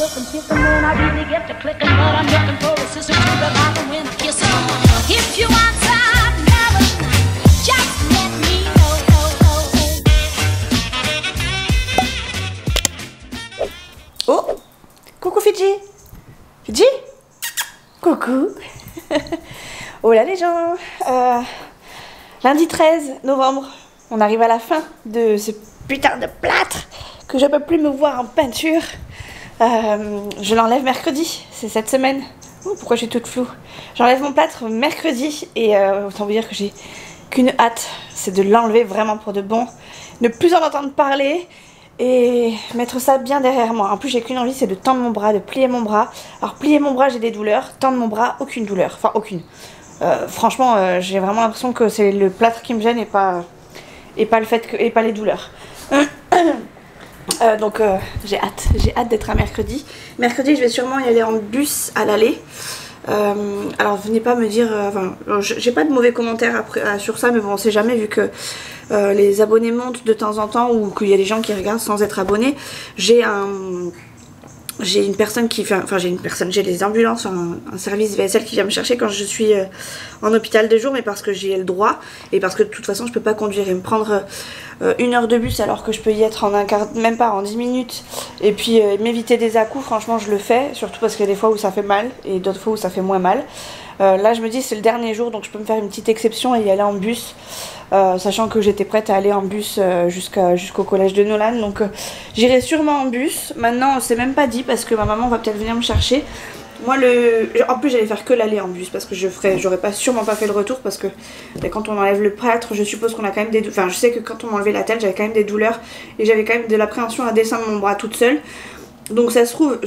looking, picking when I really get to clicking, but I'm looking for a sister to revive and win a kiss. If you want some loving, just let me know. Oh, coucou Fidji. Fidji, coucou. Oh là les gens, lundi 13 novembre, on arrive à la fin de ce putain de plâtre que je peux plus me voir en peinture. Je l'enlève mercredi, c'est cette semaine. Oh, pourquoi je suis toute floue? J'enlève mon plâtre mercredi et autant vous dire que j'ai qu'une hâte, c'est de l'enlever vraiment pour de bon, ne plus en entendre parler et mettre ça bien derrière moi. En plus j'ai qu'une envie, c'est de tendre mon bras, de plier mon bras. Alors plier mon bras j'ai des douleurs, tendre mon bras aucune douleur, enfin aucune. Franchement j'ai vraiment l'impression que c'est le plâtre qui me gêne et pas le fait que, et pas les douleurs. Donc j'ai hâte d'être à mercredi. Mercredi je vais sûrement y aller en bus à l'aller. Alors venez pas me dire, j'ai pas de mauvais commentaires après, sur ça, mais bon on sait jamais vu que les abonnés montent de temps en temps ou qu'il y a des gens qui regardent sans être abonnés. J'ai une personne qui fait, j'ai des ambulances, un service VSL qui vient me chercher quand je suis en hôpital de jour, mais parce que j'ai le droit et parce que de toute façon je peux pas conduire et me prendre 1 heure de bus alors que je peux y être en un quart, même pas en 10 minutes, et puis m'éviter des à-coups. Franchement je le fais, surtout parce qu'il y a des fois où ça fait mal et d'autres fois où ça fait moins mal. Là je me dis c'est le dernier jour donc je peux me faire une petite exception et y aller en bus, sachant que j'étais prête à aller en bus jusqu'au collège de Nolan, donc j'irai sûrement en bus. Maintenant c'est même pas dit parce que ma maman va peut-être venir me chercher. Moi en plus j'allais faire que l'aller en bus parce que j'aurais sûrement pas fait le retour parce que quand on enlève le plâtre je suppose qu'on a quand même des douleurs. Enfin je sais que quand on m'enlevait la tête j'avais quand même des douleurs et j'avais quand même de l'appréhension à descendre mon bras toute seule, donc ça se trouve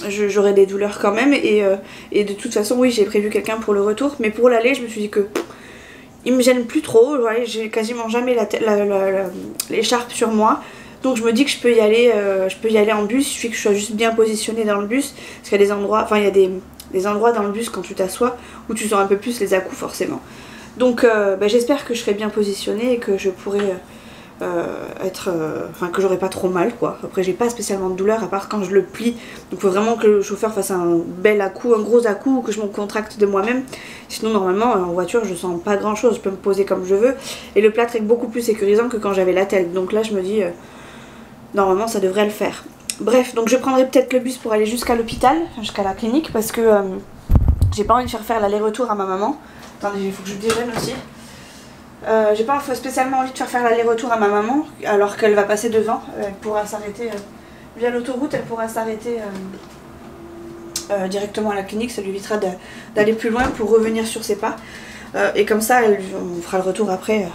j'aurai des douleurs quand même et de toute façon oui j'ai prévu quelqu'un pour le retour, mais pour l'aller je me suis dit que il me gêne plus trop, j'ai quasiment jamais l'écharpe sur moi, donc je me dis que je peux y aller en bus. Il suffit que je sois juste bien positionnée dans le bus, parce qu'il y a des endroits, il y a des endroits dans le bus quand tu t'assois où tu sens un peu plus les à-coups forcément, donc j'espère que je serai bien positionnée et que je pourrai que j'aurai pas trop mal quoi. Après j'ai pas spécialement de douleur à part quand je le plie, donc il faut vraiment que le chauffeur fasse un bel à-coup, un gros à-coup, ou que je m'en contracte de moi-même, sinon normalement en voiture je sens pas grand chose, je peux me poser comme je veux et le plâtre est beaucoup plus sécurisant que quand j'avais la tête, donc là je me dis normalement ça devrait le faire. Bref, donc je prendrai peut-être le bus pour aller jusqu'à l'hôpital, jusqu'à la clinique, parce que j'ai pas envie de faire l'aller-retour à ma maman. Attendez, il faut que je déjeune aussi. J'ai pas spécialement envie de faire l'aller-retour à ma maman alors qu'elle va passer devant. Elle pourra s'arrêter via l'autoroute, elle pourra s'arrêter directement à la clinique, ça lui évitera d'aller plus loin pour revenir sur ses pas. Et comme ça, on fera le retour après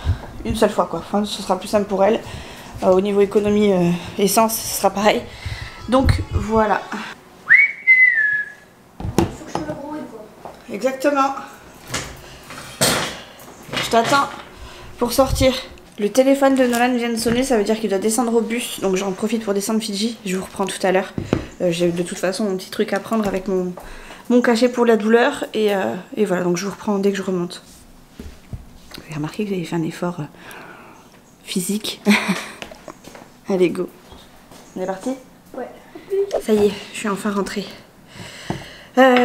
une seule fois quoi. Enfin, ce sera plus simple pour elle. Au niveau économie essence, ce sera pareil. Donc voilà. Faut que je me brouille quoi. Exactement. Je t'attends pour sortir. Le téléphone de Nolan vient de sonner, ça veut dire qu'il doit descendre au bus. Donc j'en profite pour descendre Fidji. Je vous reprends tout à l'heure. J'ai de toute façon mon petit truc à prendre avec mon cachet pour la douleur. Et voilà, donc je vous reprends dès que je remonte. Vous avez remarqué que j'avais fait un effort physique. Allez, go. On est parti? Ouais. Ça y est, je suis enfin rentrée.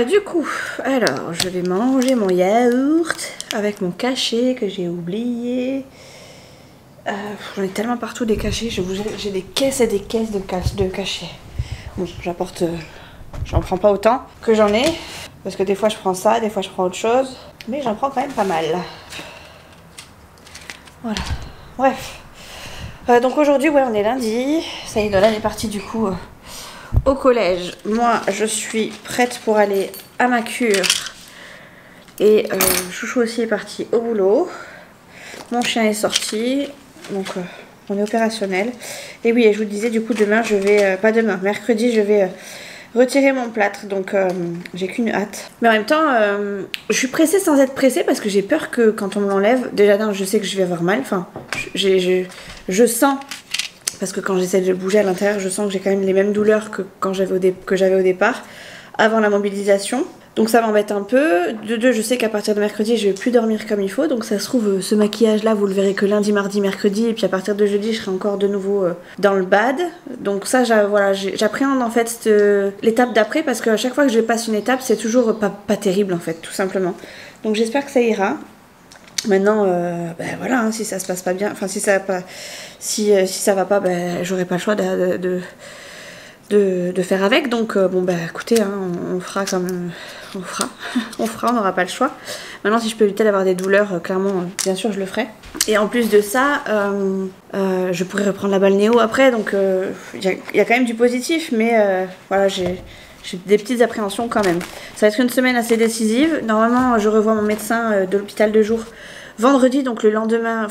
Du coup, alors je vais manger mon yaourt avec mon cachet que j'ai oublié. J'en ai tellement partout des cachets, j'ai des caisses et des caisses de cachets. Bon, j'en prends pas autant que j'en ai, parce que des fois je prends ça, des fois je prends autre chose, mais j'en prends quand même pas mal. Voilà, bref. Donc aujourd'hui, ouais, on est lundi, ça y est, Nolan est partie du coup au collège. Moi, je suis prête pour aller à ma cure. Et Chouchou aussi est parti au boulot. Mon chien est sorti. Donc, on est opérationnel. Et oui, et je vous disais, du coup, demain, je vais... pas demain, mercredi, je vais retirer mon plâtre. Donc, j'ai qu'une hâte. Mais en même temps, je suis pressée sans être pressée parce que j'ai peur que quand on me l'enlève... Déjà, je sais que je vais avoir mal. Enfin, je sens... Parce que quand j'essaie de bouger à l'intérieur, je sens que j'ai quand même les mêmes douleurs que j'avais au départ, avant la mobilisation. Donc ça m'embête un peu. De deux, je sais qu'à partir de mercredi, je vais plus dormir comme il faut. Donc ça se trouve, ce maquillage-là, vous le verrez que lundi, mardi, mercredi. Et puis à partir de jeudi, je serai encore de nouveau dans le bad. Donc ça, voilà, j'appréhende en fait l'étape d'après. Parce qu'à chaque fois que je passe une étape, c'est toujours pas terrible en fait, tout simplement. Donc j'espère que ça ira. Maintenant, ben voilà, hein, si ça se passe pas bien, enfin si ça va pas, ben j'aurai pas le choix de faire avec. Donc bon bah écoutez, hein, on fera comme on fera, on n'aura pas le choix. Maintenant si je peux éviter d'avoir des douleurs, clairement bien sûr je le ferai. Et en plus de ça, je pourrais reprendre la balnéo après, donc y a quand même du positif, mais voilà, j'ai des petites appréhensions quand même. Ça va être une semaine assez décisive. Normalement je revois mon médecin de l'hôpital de jour vendredi, donc le lendemain, en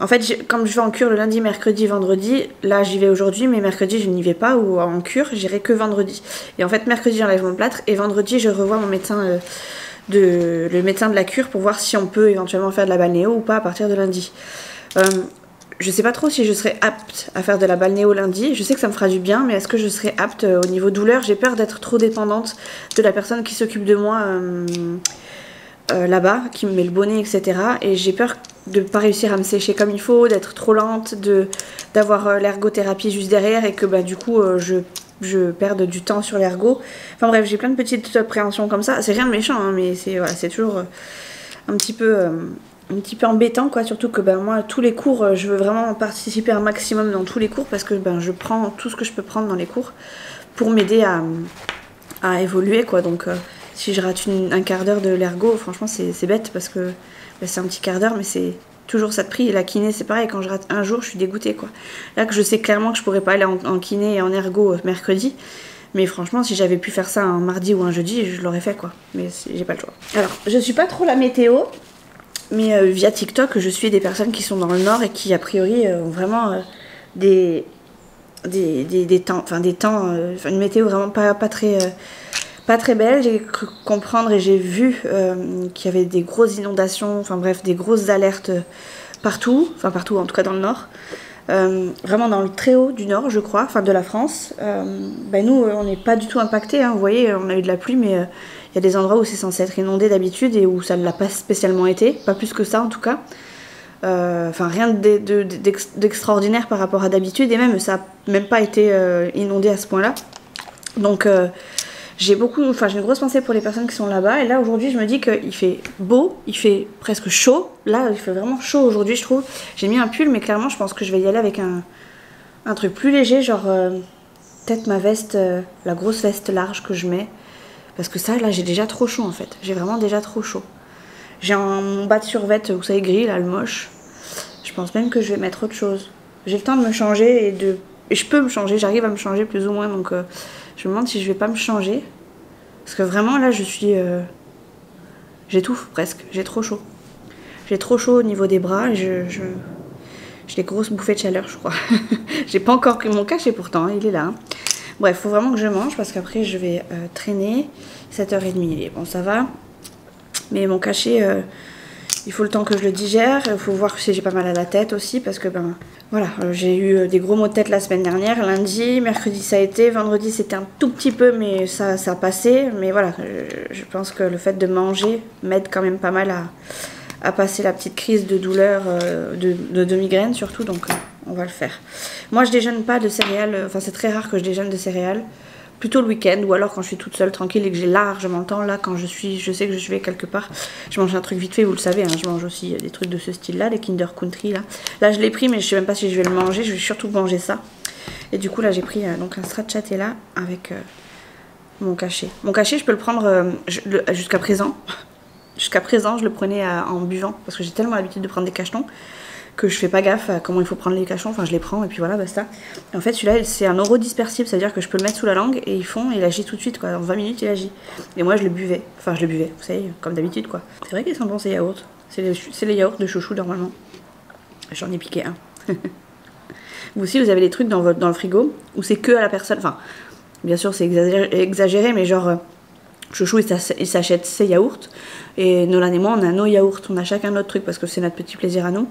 fait, comme je vais en cure le lundi, mercredi, vendredi, là j'y vais aujourd'hui, mais mercredi je n'y vais pas, ou en cure, j'irai que vendredi. Et en fait, mercredi j'enlève mon plâtre, et vendredi je revois mon médecin, le médecin de la cure, pour voir si on peut éventuellement faire de la balnéo ou pas à partir de lundi. Je sais pas trop si je serai apte à faire de la balnéo lundi. Je sais que ça me fera du bien, mais est-ce que je serai apte au niveau douleur? J'ai peur d'être trop dépendante de la personne qui s'occupe de moi là-bas, qui me met le bonnet, etc. Et j'ai peur de pas réussir à me sécher comme il faut, d'être trop lente, d'avoir l'ergothérapie juste derrière, et que bah, du coup je perde du temps sur l'ergo. Enfin bref, j'ai plein de petites appréhensions comme ça. C'est rien de méchant, hein, mais c'est toujours un petit peu embêtant, quoi. Surtout que ben, moi, tous les cours, je veux vraiment participer un maximum dans tous les cours, parce que ben, je prends tout ce que je peux prendre dans les cours pour m'aider à évoluer, quoi. Donc si je rate un quart d'heure de l'ergo, franchement c'est bête, parce que ben, c'est un petit quart d'heure, mais c'est toujours ça de prix. Et la kiné c'est pareil, quand je rate un jour je suis dégoûtée, quoi. Là que je sais clairement que je pourrais pas aller en kiné et en ergo mercredi, mais franchement si j'avais pu faire ça un mardi ou un jeudi, je l'aurais fait, quoi. Mais j'ai pas le choix. Alors je suis pas trop la météo, mais via TikTok je suis des personnes qui sont dans le nord et qui a priori ont vraiment des temps, une météo vraiment pas très belle. J'ai cru comprendre et j'ai vu qu'il y avait des grosses inondations, enfin bref, des grosses alertes partout, enfin partout en tout cas dans le nord, vraiment dans le très haut du nord je crois, enfin de la France. Ben nous on n'est pas du tout impacté, hein. Vous voyez, on a eu de la pluie, mais il y a des endroits où c'est censé être inondé d'habitude et où ça ne l'a pas spécialement été, pas plus que ça en tout cas. Enfin rien d'extraordinaire par rapport à d'habitude, et même ça n'a même pas été inondé à ce point là. Donc j'ai une grosse pensée pour les personnes qui sont là-bas. Et là aujourd'hui je me dis qu'il fait beau, il fait presque chaud. Là il fait vraiment chaud aujourd'hui, je trouve. J'ai mis un pull, mais clairement je pense que je vais y aller avec un truc plus léger, genre peut-être ma veste, la grosse veste large que je mets. Parce que ça là j'ai déjà trop chaud en fait. J'ai vraiment déjà trop chaud. J'ai mon bas de survêt, vous savez, gris là, le moche. Je pense même que je vais mettre autre chose. J'ai le temps de me changer et je peux me changer, j'arrive à me changer plus ou moins, donc je me demande si je vais pas me changer. Parce que vraiment là je suis... j'étouffe presque, j'ai trop chaud. J'ai trop chaud au niveau des bras, et j'ai des grosses bouffées de chaleur je crois. J'ai pas encore pris mon cachet pourtant, hein, il est là. Hein. Bref, faut vraiment que je mange parce qu'après je vais traîner. 7h30, bon ça va. Mais mon cachet, il faut le temps que je le digère. Il faut voir si j'ai pas mal à la tête aussi, parce que ben voilà, j'ai eu des gros maux de tête la semaine dernière. Lundi, mercredi ça a été, vendredi c'était un tout petit peu, mais ça a passé. Mais voilà, je pense que le fait de manger m'aide quand même pas mal à passer la petite crise de douleur, de migraine surtout, donc on va le faire. Moi je déjeune pas de céréales, enfin c'est très rare que je déjeune de céréales. Plutôt le week-end, ou alors quand je suis toute seule tranquille et que j'ai largement le temps. Là quand je sais que je vais quelque part, je mange un truc vite fait, vous le savez, hein, je mange aussi des trucs de ce style là, les Kinder Country là. Là je l'ai pris, mais je sais même pas si je vais le manger, je vais surtout manger ça. Et du coup là j'ai pris donc un stracciatella avec mon cachet. Mon cachet je peux le prendre jusqu'à présent. Jusqu'à présent je le prenais en buvant, parce que j'ai tellement l'habitude de prendre des cachetons que je fais pas gaffe à comment il faut prendre les cachetons, enfin je les prends et puis voilà, basta. Et en fait celui-là c'est un eurodispersible, c'est à dire que je peux le mettre sous la langue et il agit tout de suite, quoi. Dans 20 minutes il agit. Et moi je le buvais, vous savez, comme d'habitude, quoi. C'est vrai qu'ils sont bons ces yaourts, c'est les yaourts de chouchou normalement. J'en ai piqué un. Vous aussi vous avez des trucs dans le frigo où c'est que à la personne, enfin bien sûr c'est exagéré, mais genre chouchou il s'achète ses yaourts, et Nolan et moi on a nos yaourts, on a chacun notre truc parce que c'est notre petit plaisir à nous.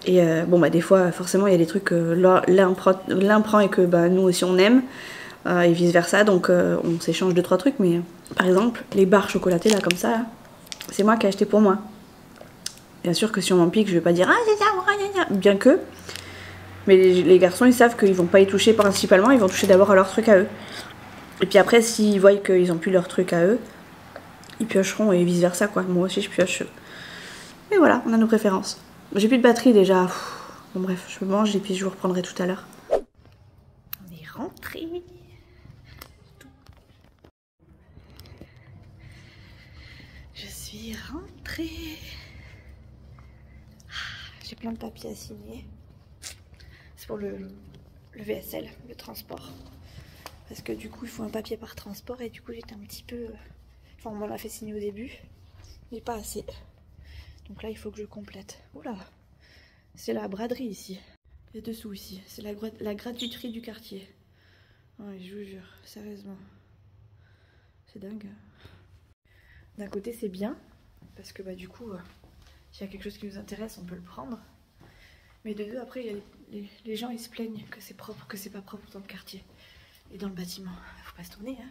Et bon bah des fois forcément il y a des trucs que l'un prend et que bah, nous aussi on aime. et vice versa, donc on s'échange 2-3 trucs, mais par exemple les barres chocolatées là comme ça, là, c'est moi qui ai acheté pour moi. Bien sûr que si on m'en pique, je vais pas dire ah, bien que, mais les garçons ils savent qu'ils vont pas y toucher principalement, ils vont toucher d'abord à leur truc à eux. Et puis après, s'ils voient qu'ils ont plus leur truc à eux, ils piocheront et vice versa quoi. Moi aussi je pioche. Mais voilà, on a nos préférences. J'ai plus de batterie déjà. Bon bref, je mange et puis je vous reprendrai tout à l'heure. On est rentré. Je suis rentrée. J'ai plein de papiers à signer. C'est pour le VSL, le transport. Parce que du coup, il faut un papier par transport et du coup, j'étais un petit peu... Enfin, on m'en a fait signer au début, mais pas assez. Donc là, il faut que je complète. Oula, c'est la braderie ici. Il y a dessous ici. C'est la gratuiterie du quartier. Ouais, je vous jure, sérieusement. C'est dingue. D'un côté, c'est bien, parce que bah, du coup, s'il y a quelque chose qui nous intéresse, on peut le prendre. Mais de deux, après, il y a les gens, ils se plaignent que c'est propre, que c'est pas propre dans le quartier. Et dans le bâtiment, faut pas se tourner, hein.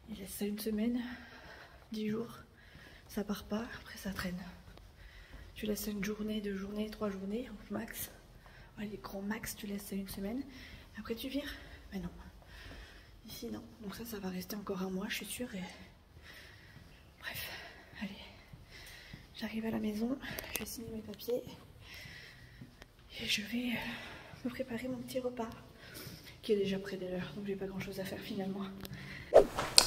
Il laisse ça une semaine, 10 jours, ça part pas, après ça traîne. Tu laisses ça une journée, 2 journées, 3 journées, au max. Ouais, les grands max, tu laisses ça une semaine, après tu vires. Mais non, ici non. Donc ça va rester encore un mois, je suis sûre. Et... Bref, allez, j'arrive à la maison, je vais signer mes papiers. Et je vais me préparer mon petit repas. Qui est déjà près de l'heure, donc j'ai pas grand chose à faire finalement.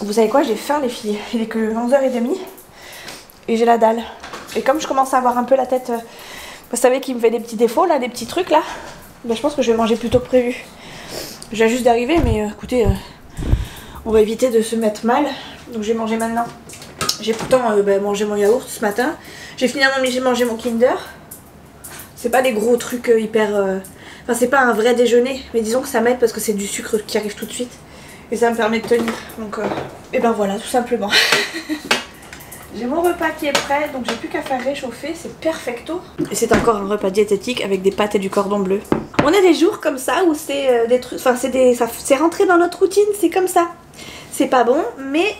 Vous savez quoi, j'ai faim les filles, il est que 11h30 et j'ai la dalle. Et comme je commence à avoir un peu la tête, vous savez qu'il me fait des petits défauts là, des petits trucs là, ben, je pense que je vais manger plus tôt que prévu. Je viens juste d'arriver mais écoutez, on va éviter de se mettre mal, donc je vais manger maintenant. J'ai pourtant mangé mon yaourt ce matin, j'ai finalement mangé mon Kinder. C'est pas des gros trucs hyper... Enfin, c'est pas un vrai déjeuner, mais disons que ça m'aide parce que c'est du sucre qui arrive tout de suite. Et ça me permet de tenir. Donc, et ben voilà, tout simplement. J'ai mon repas qui est prêt, donc j'ai plus qu'à faire réchauffer, c'est perfecto. Et c'est encore un repas diététique avec des pâtes et du cordon bleu. On a des jours comme ça où c'est des trucs... Enfin, c'est rentré dans notre routine, c'est comme ça. C'est pas bon, mais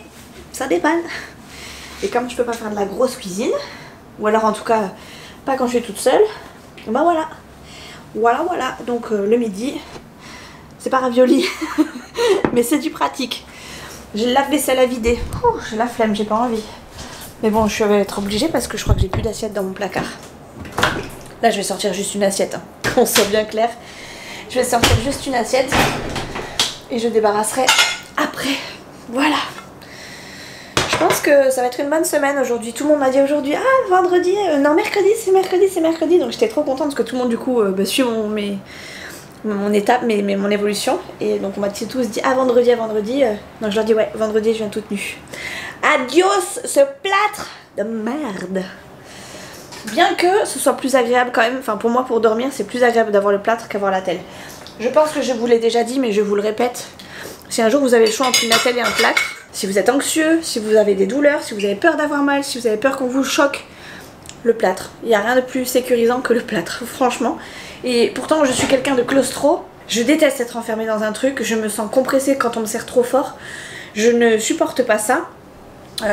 ça dépanne. Et comme je peux pas faire de la grosse cuisine, ou alors en tout cas, pas quand je suis toute seule, ben voilà. Voilà, donc le midi, c'est pas ravioli, mais c'est du pratique. J'ai le lave-vaisselle à vider. J'ai la flemme, j'ai pas envie. Mais bon, je vais être obligée parce que je crois que j'ai plus d'assiette dans mon placard. Là, je vais sortir juste une assiette, hein, qu'on soit bien clair. Je vais sortir juste une assiette et je débarrasserai après. Voilà. Je pense que ça va être une bonne semaine aujourd'hui. Tout le monde m'a dit aujourd'hui, ah vendredi, non mercredi, c'est mercredi. Donc j'étais trop contente parce que tout le monde du coup suit mon étape, mon évolution. Et donc on m'a tous dit, ah vendredi. Donc je leur dis, ouais, vendredi je viens toute nue. Adios ce plâtre de merde. Bien que ce soit plus agréable quand même, enfin pour moi pour dormir c'est plus agréable d'avoir le plâtre qu'avoir la telle. Je pense que je vous l'ai déjà dit mais je vous le répète. Si un jour vous avez le choix entre une attelle et un plâtre, si vous êtes anxieux, si vous avez des douleurs, si vous avez peur d'avoir mal, si vous avez peur qu'on vous choque, le plâtre. Il n'y a rien de plus sécurisant que le plâtre, franchement. Et pourtant je suis quelqu'un de claustro, je déteste être enfermée dans un truc, je me sens compressée quand on me serre trop fort, je ne supporte pas ça.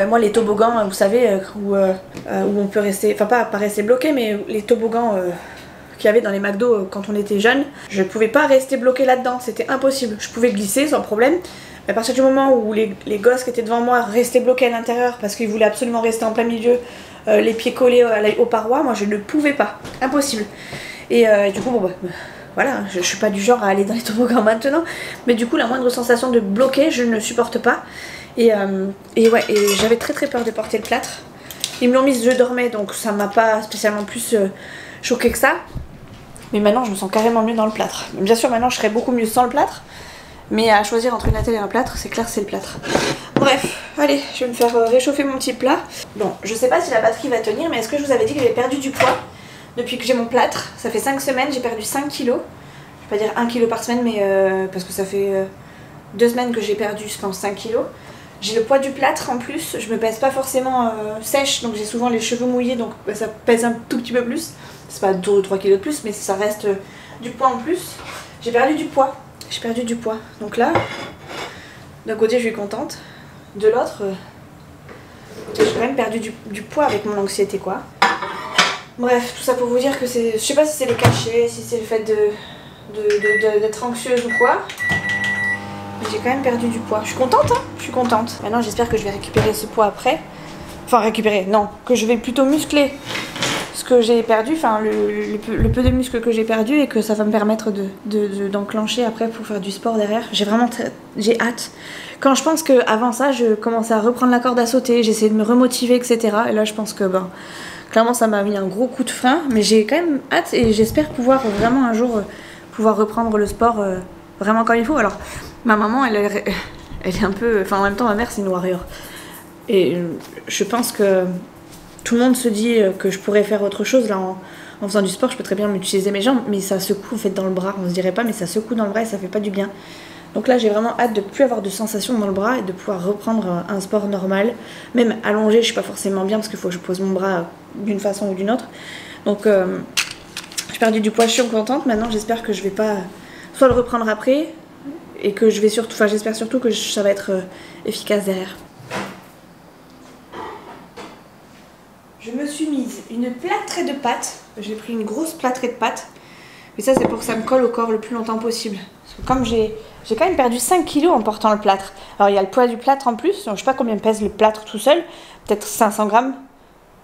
Moi les toboggans, vous savez, où on peut rester, enfin pas rester bloqué, mais les toboggans qu'il y avait dans les McDo quand on était jeune, je pouvais pas rester bloqué là-dedans, c'était impossible. Je pouvais glisser sans problème, mais à partir du moment où les gosses qui étaient devant moi restaient bloqués à l'intérieur parce qu'ils voulaient absolument rester en plein milieu, les pieds collés aux parois, moi je ne pouvais pas, impossible. Et du coup bon bah voilà, je suis pas du genre à aller dans les toboggans maintenant, mais du coup la moindre sensation de bloquer je ne supporte pas. Et j'avais très peur de porter le plâtre. Ils me l'ont mis, je dormais, donc ça m'a pas spécialement plus choqué que ça. Mais maintenant je me sens carrément mieux dans le plâtre. Bien sûr maintenant je serais beaucoup mieux sans le plâtre, mais à choisir entre une attelle et un plâtre, c'est clair c'est le plâtre. Bref, allez, je vais me faire réchauffer mon petit plat. Bon, je sais pas si la batterie va tenir, mais est-ce que je vous avais dit que j'ai perdu du poids depuis que j'ai mon plâtre? Ça fait 5 semaines, j'ai perdu 5 kilos. Je vais pas dire 1 kilo par semaine, mais parce que ça fait 2 semaines que j'ai perdu, je pense, 5 kilos. J'ai le poids du plâtre en plus, je me pèse pas forcément sèche, donc j'ai souvent les cheveux mouillés, donc ça pèse un tout petit peu plus. C'est pas 2 ou 3 kilos de plus, mais ça reste du poids en plus. J'ai perdu du poids. j'ai perdu du poids. Donc là, d'un côté je suis contente, de l'autre, j'ai quand même perdu du poids avec mon anxiété quoi. Bref, tout ça pour vous dire que c'est, je sais pas si c'est les cachets, si c'est le fait d'être anxieuse ou quoi. Mais j'ai quand même perdu du poids. Je suis contente, hein, je suis contente. Maintenant j'espère que je vais récupérer ce poids après. Enfin récupérer, non, que je vais plutôt muscler ce que j'ai perdu, enfin le peu de muscles que j'ai perdu et que ça va me permettre d'enclencher après pour faire du sport derrière. J'ai hâte. Quand je pense qu'avant ça, je commençais à reprendre la corde à sauter, j'essayais de me remotiver, etc. Et là je pense que ben, clairement ça m'a mis un gros coup de frein, mais j'ai quand même hâte et j'espère pouvoir vraiment un jour pouvoir reprendre le sport vraiment comme il faut. Alors ma maman elle est un peu, enfin en même temps ma mère c'est une warrior. Et je pense que tout le monde se dit que je pourrais faire autre chose là en faisant du sport, je peux très bien utiliser mes jambes, mais ça secoue en fait dans le bras, on se dirait pas, mais ça secoue dans le bras et ça fait pas du bien. Donc là j'ai vraiment hâte de plus avoir de sensations dans le bras et de pouvoir reprendre un sport normal. Même allongé je suis pas forcément bien parce qu'il faut que je pose mon bras d'une façon ou d'une autre. Donc j'ai perdu du poids, je suis contente. Maintenant j'espère que je vais pas soit le reprendre après et que je vais surtout, enfin j'espère surtout que ça va être efficace derrière. Je me suis mise une plâtrée de pâtes. J'ai pris une grosse plâtrée de pâtes. Mais ça c'est pour que ça me colle au corps le plus longtemps possible. Parce que comme j'ai quand même perdu 5 kilos en portant le plâtre. Alors il y a le poids du plâtre en plus. Donc, je sais pas combien pèse le plâtre tout seul. Peut-être 500 grammes.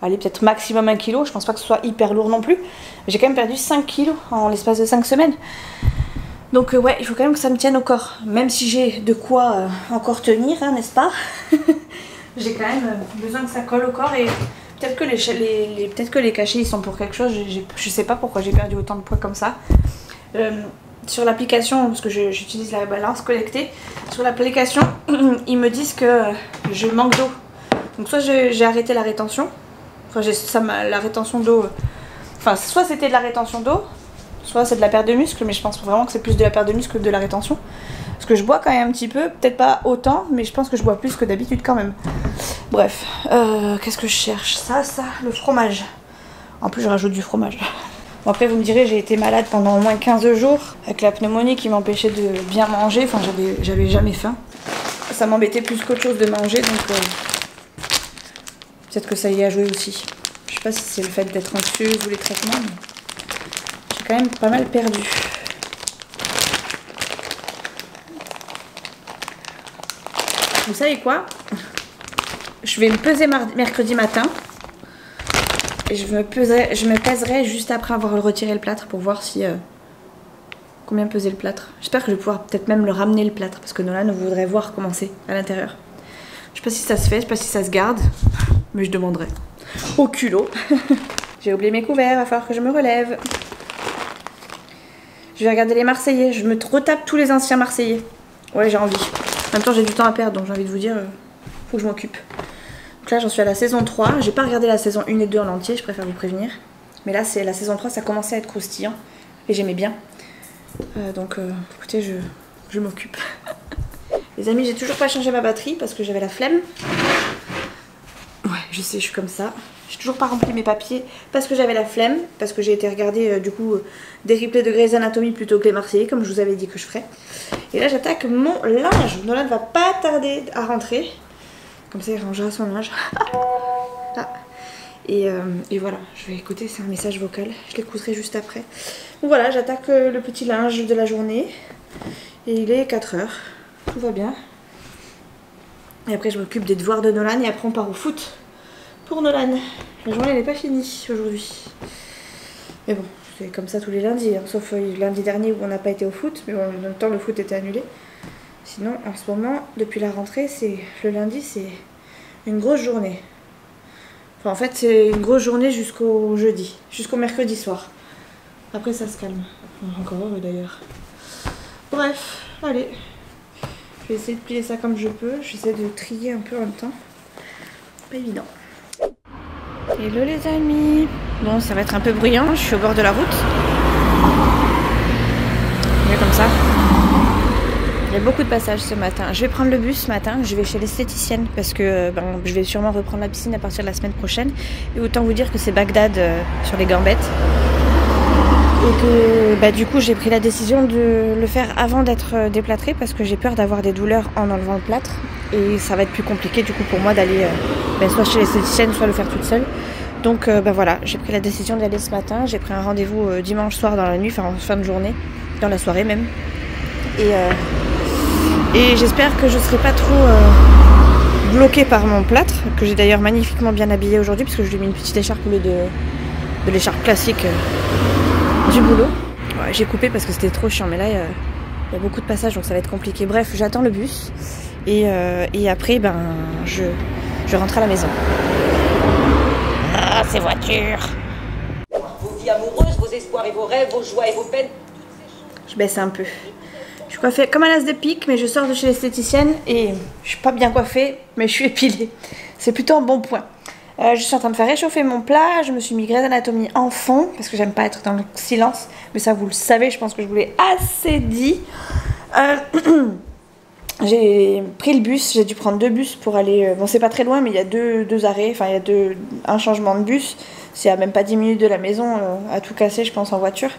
Allez, peut-être maximum 1 kilo. Je pense pas que ce soit hyper lourd non plus. Mais j'ai quand même perdu 5 kilos en l'espace de 5 semaines. Donc ouais, il faut quand même que ça me tienne au corps. Même si j'ai de quoi encore tenir, hein, n'est-ce pas? J'ai quand même besoin que ça colle au corps et... Peut-être que les cachets ils sont pour quelque chose, je sais pas pourquoi j'ai perdu autant de poids comme ça. Sur l'application, parce que j'utilise la balance connectée, sur l'application ils me disent que je manque d'eau. Donc soit j'ai arrêté la rétention, enfin la rétention d'eau, enfin soit c'était de la rétention d'eau, soit c'est de la perte de muscle, mais je pense vraiment que c'est plus de la perte de muscle que de la rétention. Parce que je bois quand même un petit peu, peut-être pas autant, mais je pense que je bois plus que d'habitude quand même. Bref, qu'est-ce que je cherche? Ça, le fromage. En plus, je rajoute du fromage. Bon, après, vous me direz, j'ai été malade pendant au moins 15 jours, avec la pneumonie qui m'empêchait de bien manger. Enfin, j'avais jamais faim. Ça m'embêtait plus qu'autre chose de manger, donc peut-être que ça y a joué aussi. Je sais pas si c'est le fait d'être anxieuse ou les traitements, mais j'ai quand même pas mal perdu. Vous savez quoi? Je vais me peser mercredi matin et je me pèserai juste après avoir retiré le plâtre pour voir si combien pesait le plâtre. J'espère que je vais pouvoir peut-être même le ramener le plâtre parce que Nolan voudrait voir comment c'est à l'intérieur. Je sais pas si ça se fait, je sais pas si ça se garde, mais je demanderai. Au culot. J'ai oublié mes couverts, il va falloir que je me relève. Je vais regarder les Marseillais, je me retape tous les anciens Marseillais. Ouais, j'ai envie. En même temps, j'ai du temps à perdre, donc j'ai envie de vous dire, faut que je m'occupe. Donc là, j'en suis à la saison 3. J'ai pas regardé la saison 1 et 2 en entier, je préfère vous prévenir. Mais là, c'est la saison 3, ça commençait à être croustillant. Et j'aimais bien. Donc, écoutez, je m'occupe. Les amis, j'ai toujours pas changé ma batterie parce que j'avais la flemme. Ouais, je sais, je suis comme ça. J'ai toujours pas rempli mes papiers parce que j'avais la flemme. Parce que j'ai été regarder, du coup, des replays de Grey's Anatomy plutôt que les Marseillais, comme je vous avais dit que je ferais. Et là, j'attaque mon linge. Nolan va pas tarder à rentrer. Comme ça, il rangera son linge. Ah. Et voilà, je vais écouter, c'est un message vocal. Je l'écouterai juste après. Donc voilà, j'attaque le petit linge de la journée. Et il est 4 h. Tout va bien. Et après, je m'occupe des devoirs de Nolan. Et après, on part au foot pour Nolan. La journée n'est pas finie aujourd'hui. Mais bon, c'est comme ça tous les lundis. Hein, sauf lundi dernier où on n'a pas été au foot. Mais bon, en même temps, le foot était annulé. Sinon, en ce moment, depuis la rentrée, le lundi, c'est une grosse journée. Enfin, en fait, c'est une grosse journée jusqu'au jeudi, jusqu'au mercredi soir. Après, ça se calme. Encore heureux d'ailleurs. Bref, allez. Je vais essayer de plier ça comme je peux. J'essaie de trier un peu en même temps. Pas évident. Hello les amis. Bon, ça va être un peu bruyant. Je suis au bord de la route. Mais comme ça. Il y a beaucoup de passages ce matin. Je vais prendre le bus ce matin, je vais chez l'esthéticienne parce que je vais sûrement reprendre la piscine à partir de la semaine prochaine. Et autant vous dire que c'est Bagdad sur les gambettes. Et que bah, du coup j'ai pris la décision de le faire avant d'être déplâtrée parce que j'ai peur d'avoir des douleurs en enlevant le plâtre. Et ça va être plus compliqué du coup pour moi d'aller soit chez l'esthéticienne, soit le faire toute seule. Donc voilà, j'ai pris la décision d'y aller ce matin. J'ai pris un rendez-vous dimanche soir dans la nuit, enfin en fin de journée, dans la soirée même. Et j'espère que je ne serai pas trop bloquée par mon plâtre, que j'ai d'ailleurs magnifiquement bien habillé aujourd'hui, puisque je lui ai mis une petite écharpe au lieu de l'écharpe classique du boulot. Ouais, j'ai coupé parce que c'était trop chiant, mais là il y a beaucoup de passages, donc ça va être compliqué. Bref, j'attends le bus et après je rentre à la maison. Ah, ces voitures! Vos vies amoureuses, vos espoirs et vos rêves, vos joies et vos peines. Je baisse un peu. Je suis coiffée comme un as de pique, mais je sors de chez l'esthéticienne et je suis pas bien coiffée, mais je suis épilée. C'est plutôt un bon point. Je suis en train de faire réchauffer mon plat. Je me suis mis Grey's Anatomy en fond parce que j'aime pas être dans le silence. Mais ça, vous le savez, je pense que je vous l'ai assez dit. J'ai pris le bus. J'ai dû prendre 2 bus pour aller. Bon, c'est pas très loin, mais il y a deux arrêts. Enfin, il y a un changement de bus. C'est à même pas 10 minutes de la maison à tout casser, je pense, en voiture.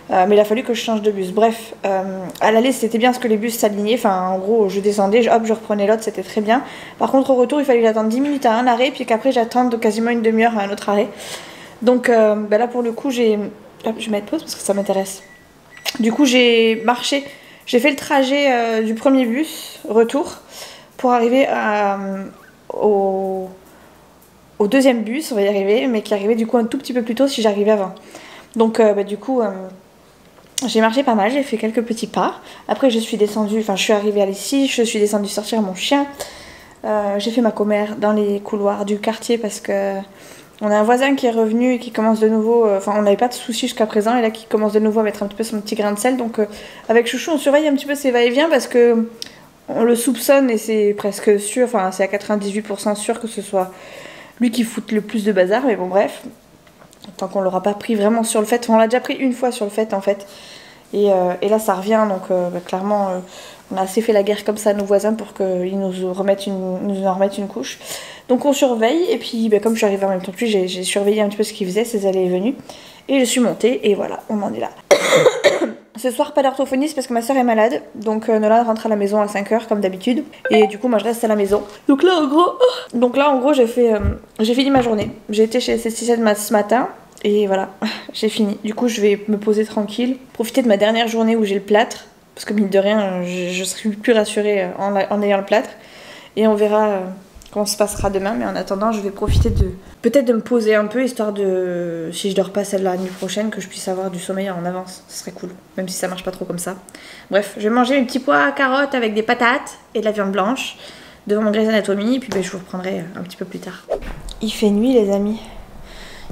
Mais il a fallu que je change de bus. Bref, à l'aller c'était bien parce que les bus s'alignaient. Enfin, en gros, je descendais, hop, je reprenais l'autre, c'était très bien. Par contre, au retour, il fallait que j'attende 10 minutes à un arrêt, puis qu'après j'attende quasiment une demi-heure à un autre arrêt. Donc là, pour le coup, je vais mettre pause parce que ça m'intéresse. Du coup, j'ai marché, j'ai fait le trajet du premier bus, retour, pour arriver au deuxième bus, on va y arriver, mais qui arrivait du coup un tout petit peu plus tôt si j'arrivais avant. Donc du coup... j'ai marché pas mal, j'ai fait quelques petits pas. Après je suis descendue, enfin je suis arrivée à ici, je suis descendue sortir mon chien. J'ai fait ma commère dans les couloirs du quartier parce que on a un voisin qui est revenu et qui commence de nouveau, enfin on n'avait pas de soucis jusqu'à présent et là qui commence de nouveau à mettre un petit peu son petit grain de sel. Donc avec Chouchou on surveille un petit peu ses va-et-vient parce que on le soupçonne et c'est presque sûr, enfin c'est à 98% sûr que ce soit lui qui foute le plus de bazar, mais bon bref. Tant qu'on l'aura pas pris vraiment sur le fait, on l'a déjà pris une fois sur le fait en fait. Et là ça revient, donc clairement on a assez fait la guerre comme ça à nos voisins pour qu'ils nous en remettent une couche. Donc on surveille et puis comme je suis arrivée en même temps que lui, j'ai surveillé un petit peu ce qu'il faisait, ses allées et venues. Et je suis montée et voilà, on en est là. Ce soir pas d'orthophoniste parce que ma soeur est malade, donc Nolan rentre à la maison à 5h comme d'habitude. Et du coup moi je reste à la maison. Donc là en gros j'ai fini ma journée. J'ai été chez l'esthéticienne ce matin. Et voilà, j'ai fini. Du coup, je vais me poser tranquille, profiter de ma dernière journée où j'ai le plâtre, parce que mine de rien, je serai plus rassurée en ayant le plâtre. Et on verra comment se passera demain. Mais en attendant, je vais profiter peut-être de me poser un peu, histoire de, si je dors pas celle la nuit prochaine, que je puisse avoir du sommeil en avance. Ce serait cool, même si ça marche pas trop comme ça. Bref, je vais manger mes petits pois à carottes avec des patates et de la viande blanche devant mon Grey's Anatomy. Et puis je vous reprendrai un petit peu plus tard. Il fait nuit, les amis.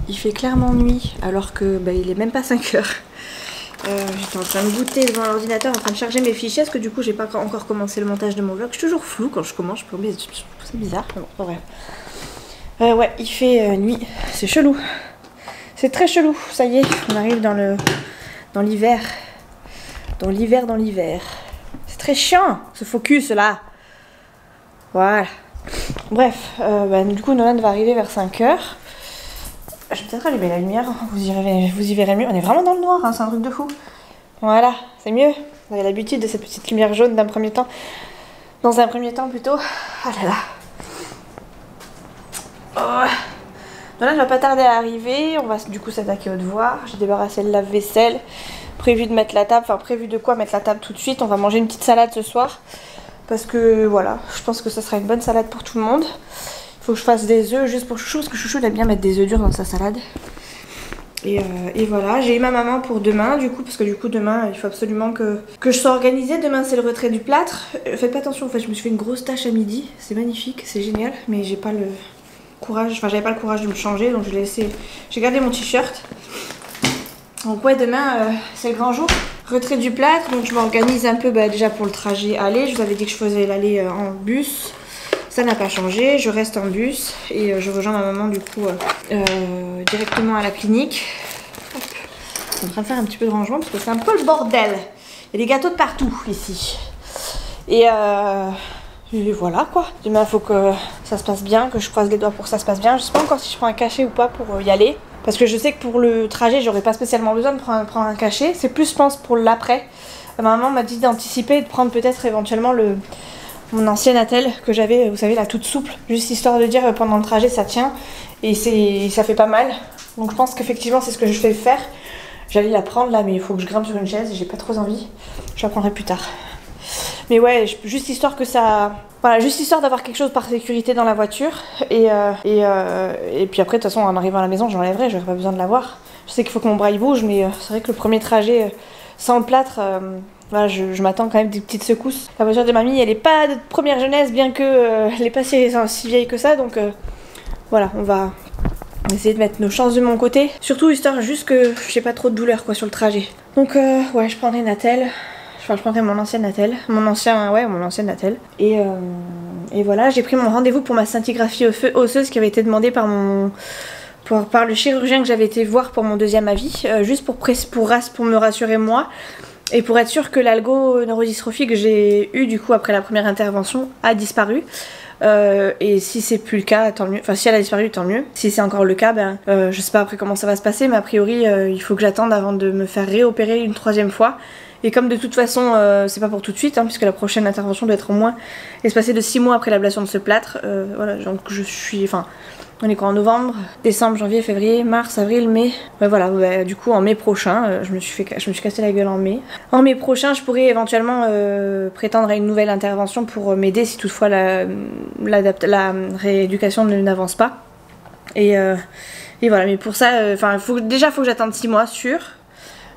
Il fait clairement nuit alors que il est même pas 5h. J'étais en train de goûter devant l'ordinateur, en train de charger mes fichiers parce que du coup j'ai pas encore commencé le montage de mon vlog. Je suis toujours floue quand je commence, je peux oublier, c'est bizarre, mais bon, bref. Ouais, il fait nuit, c'est chelou. C'est très chelou, ça y est, on arrive dans l'hiver. Dans l'hiver. C'est très chiant ce focus là. Voilà. Bref, du coup Nolan va arriver vers 5h. Je vais peut-être allumer la lumière, vous y verrez mieux. On est vraiment dans le noir, hein, c'est un truc de fou. Voilà, c'est mieux. Vous avez l'habitude de cette petite lumière jaune d'un premier temps. Dans un premier temps plutôt. Ah là là. Oh. Là, je vais pas tarder à arriver. On va du coup s'attaquer aux devoirs. J'ai débarrassé le lave-vaisselle. Prévu de mettre la table, enfin prévu de quoi mettre la table tout de suite. On va manger une petite salade ce soir. Parce que voilà, je pense que ça sera une bonne salade pour tout le monde. Faut que je fasse des œufs juste pour Chouchou parce que Chouchou il aime bien mettre des œufs durs dans sa salade. Et voilà, j'ai eu ma maman pour demain du coup parce que du coup demain il faut absolument que je sois organisée. Demain c'est le retrait du plâtre. Faites pas attention en fait, je me suis fait une grosse tache à midi. C'est magnifique, c'est génial, mais j'ai pas le courage, enfin j'avais pas le courage de me changer donc je l'ai laissé. J'ai gardé mon t-shirt. Donc ouais, demain c'est le grand jour. Retrait du plâtre, donc je m'organise un peu déjà pour le trajet aller. Je vous avais dit que je faisais l'aller en bus. Ça n'a pas changé, je reste en bus et je rejoins ma maman du coup directement à la clinique. Hop. Je suis en train de faire un petit peu de rangement parce que c'est un peu le bordel. Il y a des gâteaux de partout ici. Et voilà quoi. Demain il faut que ça se passe bien, que je croise les doigts pour que ça se passe bien. Je sais pas encore si je prends un cachet ou pas pour y aller. Parce que je sais que pour le trajet, j'aurais pas spécialement besoin de prendre un cachet. C'est plus, je pense, pour l'après. Ma maman m'a dit d'anticiper et de prendre peut-être éventuellement mon ancienne attelle que j'avais, vous savez, la toute souple. Juste histoire de dire pendant le trajet, ça tient. Et ça fait pas mal. Donc je pense qu'effectivement, c'est ce que je vais faire. J'allais la prendre là, mais il faut que je grimpe sur une chaise. J'ai pas trop envie. Je la prendrai plus tard. Mais ouais, juste histoire que ça... Voilà, juste histoire d'avoir quelque chose par sécurité dans la voiture. Et puis après, de toute façon, en arrivant à la maison, je l'enlèverai, j'aurai pas besoin de l'avoir. Je sais qu'il faut que mon bras il bouge, mais c'est vrai que le premier trajet sans le plâtre, voilà, je m'attends quand même des petites secousses. La voiture de mamie, elle est pas de première jeunesse, bien que elle est pas si vieille que ça. Donc voilà, on va essayer de mettre nos chances de mon côté. Surtout histoire juste que j'ai pas trop de douleur quoi sur le trajet. Donc ouais, je prendrai une attelle. Enfin, je prendrai mon ancienne attelle, mon ancienne attelle. Et voilà, j'ai pris mon rendez-vous pour ma scintigraphie osseuse qui avait été demandée par le chirurgien que j'avais été voir pour mon deuxième avis, juste pour me rassurer moi et pour être sûr que l'algoneurodystrophie que j'ai eue du coup après la première intervention a disparu. Et si c'est plus le cas, tant mieux. Enfin, si elle a disparu, tant mieux. Si c'est encore le cas, je sais pas après comment ça va se passer, mais a priori, il faut que j'attende avant de me faire réopérer une troisième fois. Et comme de toute façon, c'est pas pour tout de suite, hein, puisque la prochaine intervention doit être au moins espacée de 6 mois après l'ablation de ce plâtre. Voilà, donc je suis... Enfin, on est quoi en novembre, décembre, janvier, février, mars, avril, mai. Voilà, du coup en mai prochain, je me suis cassé la gueule en mai. En mai prochain, je pourrais éventuellement prétendre à une nouvelle intervention pour m'aider si toutefois la rééducation n'avance pas. Et voilà, mais pour ça, faut que j'attende 6 mois, sûr.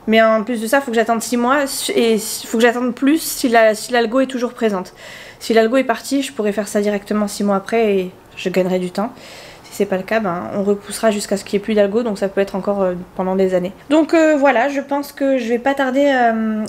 Mais en plus de ça, il faut que j'attende 6 mois et il faut que j'attende plus si l'algo est toujours présente. Si l'algo est partie, je pourrais faire ça directement 6 mois après et je gagnerai du temps. Si c'est pas le cas, on repoussera jusqu'à ce qu'il n'y ait plus d'algo, donc ça peut être encore pendant des années. Donc voilà, je pense que je vais pas tarder.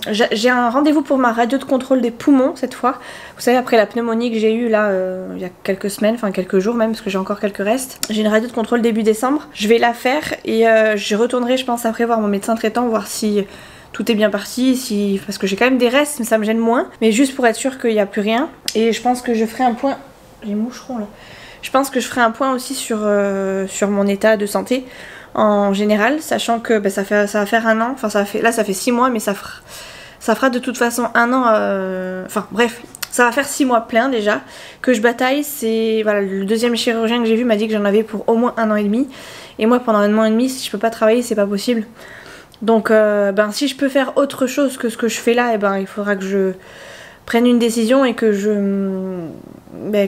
J'ai un rendez-vous pour ma radio de contrôle des poumons cette fois. Vous savez, après la pneumonie que j'ai eue là il y a quelques semaines, enfin quelques jours même, parce que j'ai encore quelques restes. J'ai une radio de contrôle début décembre. Je vais la faire et je retournerai, je pense, après voir mon médecin traitant, voir si tout est bien parti, parce que j'ai quand même des restes, mais ça me gêne moins. Mais juste pour être sûr qu'il n'y a plus rien. Et je pense que je ferai un point. Les moucherons là. Je pense que je ferai un point aussi sur mon état de santé en général, sachant que ça va faire un an, enfin ça fait 6 mois, mais ça fera de toute façon un an, enfin bref, ça va faire 6 mois plein déjà, que je bataille. C'est voilà, le deuxième chirurgien que j'ai vu m'a dit que j'en avais pour au moins 1 an et demi, et moi pendant 1 an et demi, si je peux pas travailler, c'est pas possible. Donc si je peux faire autre chose que ce que je fais là, il faudra que je prenne une décision et que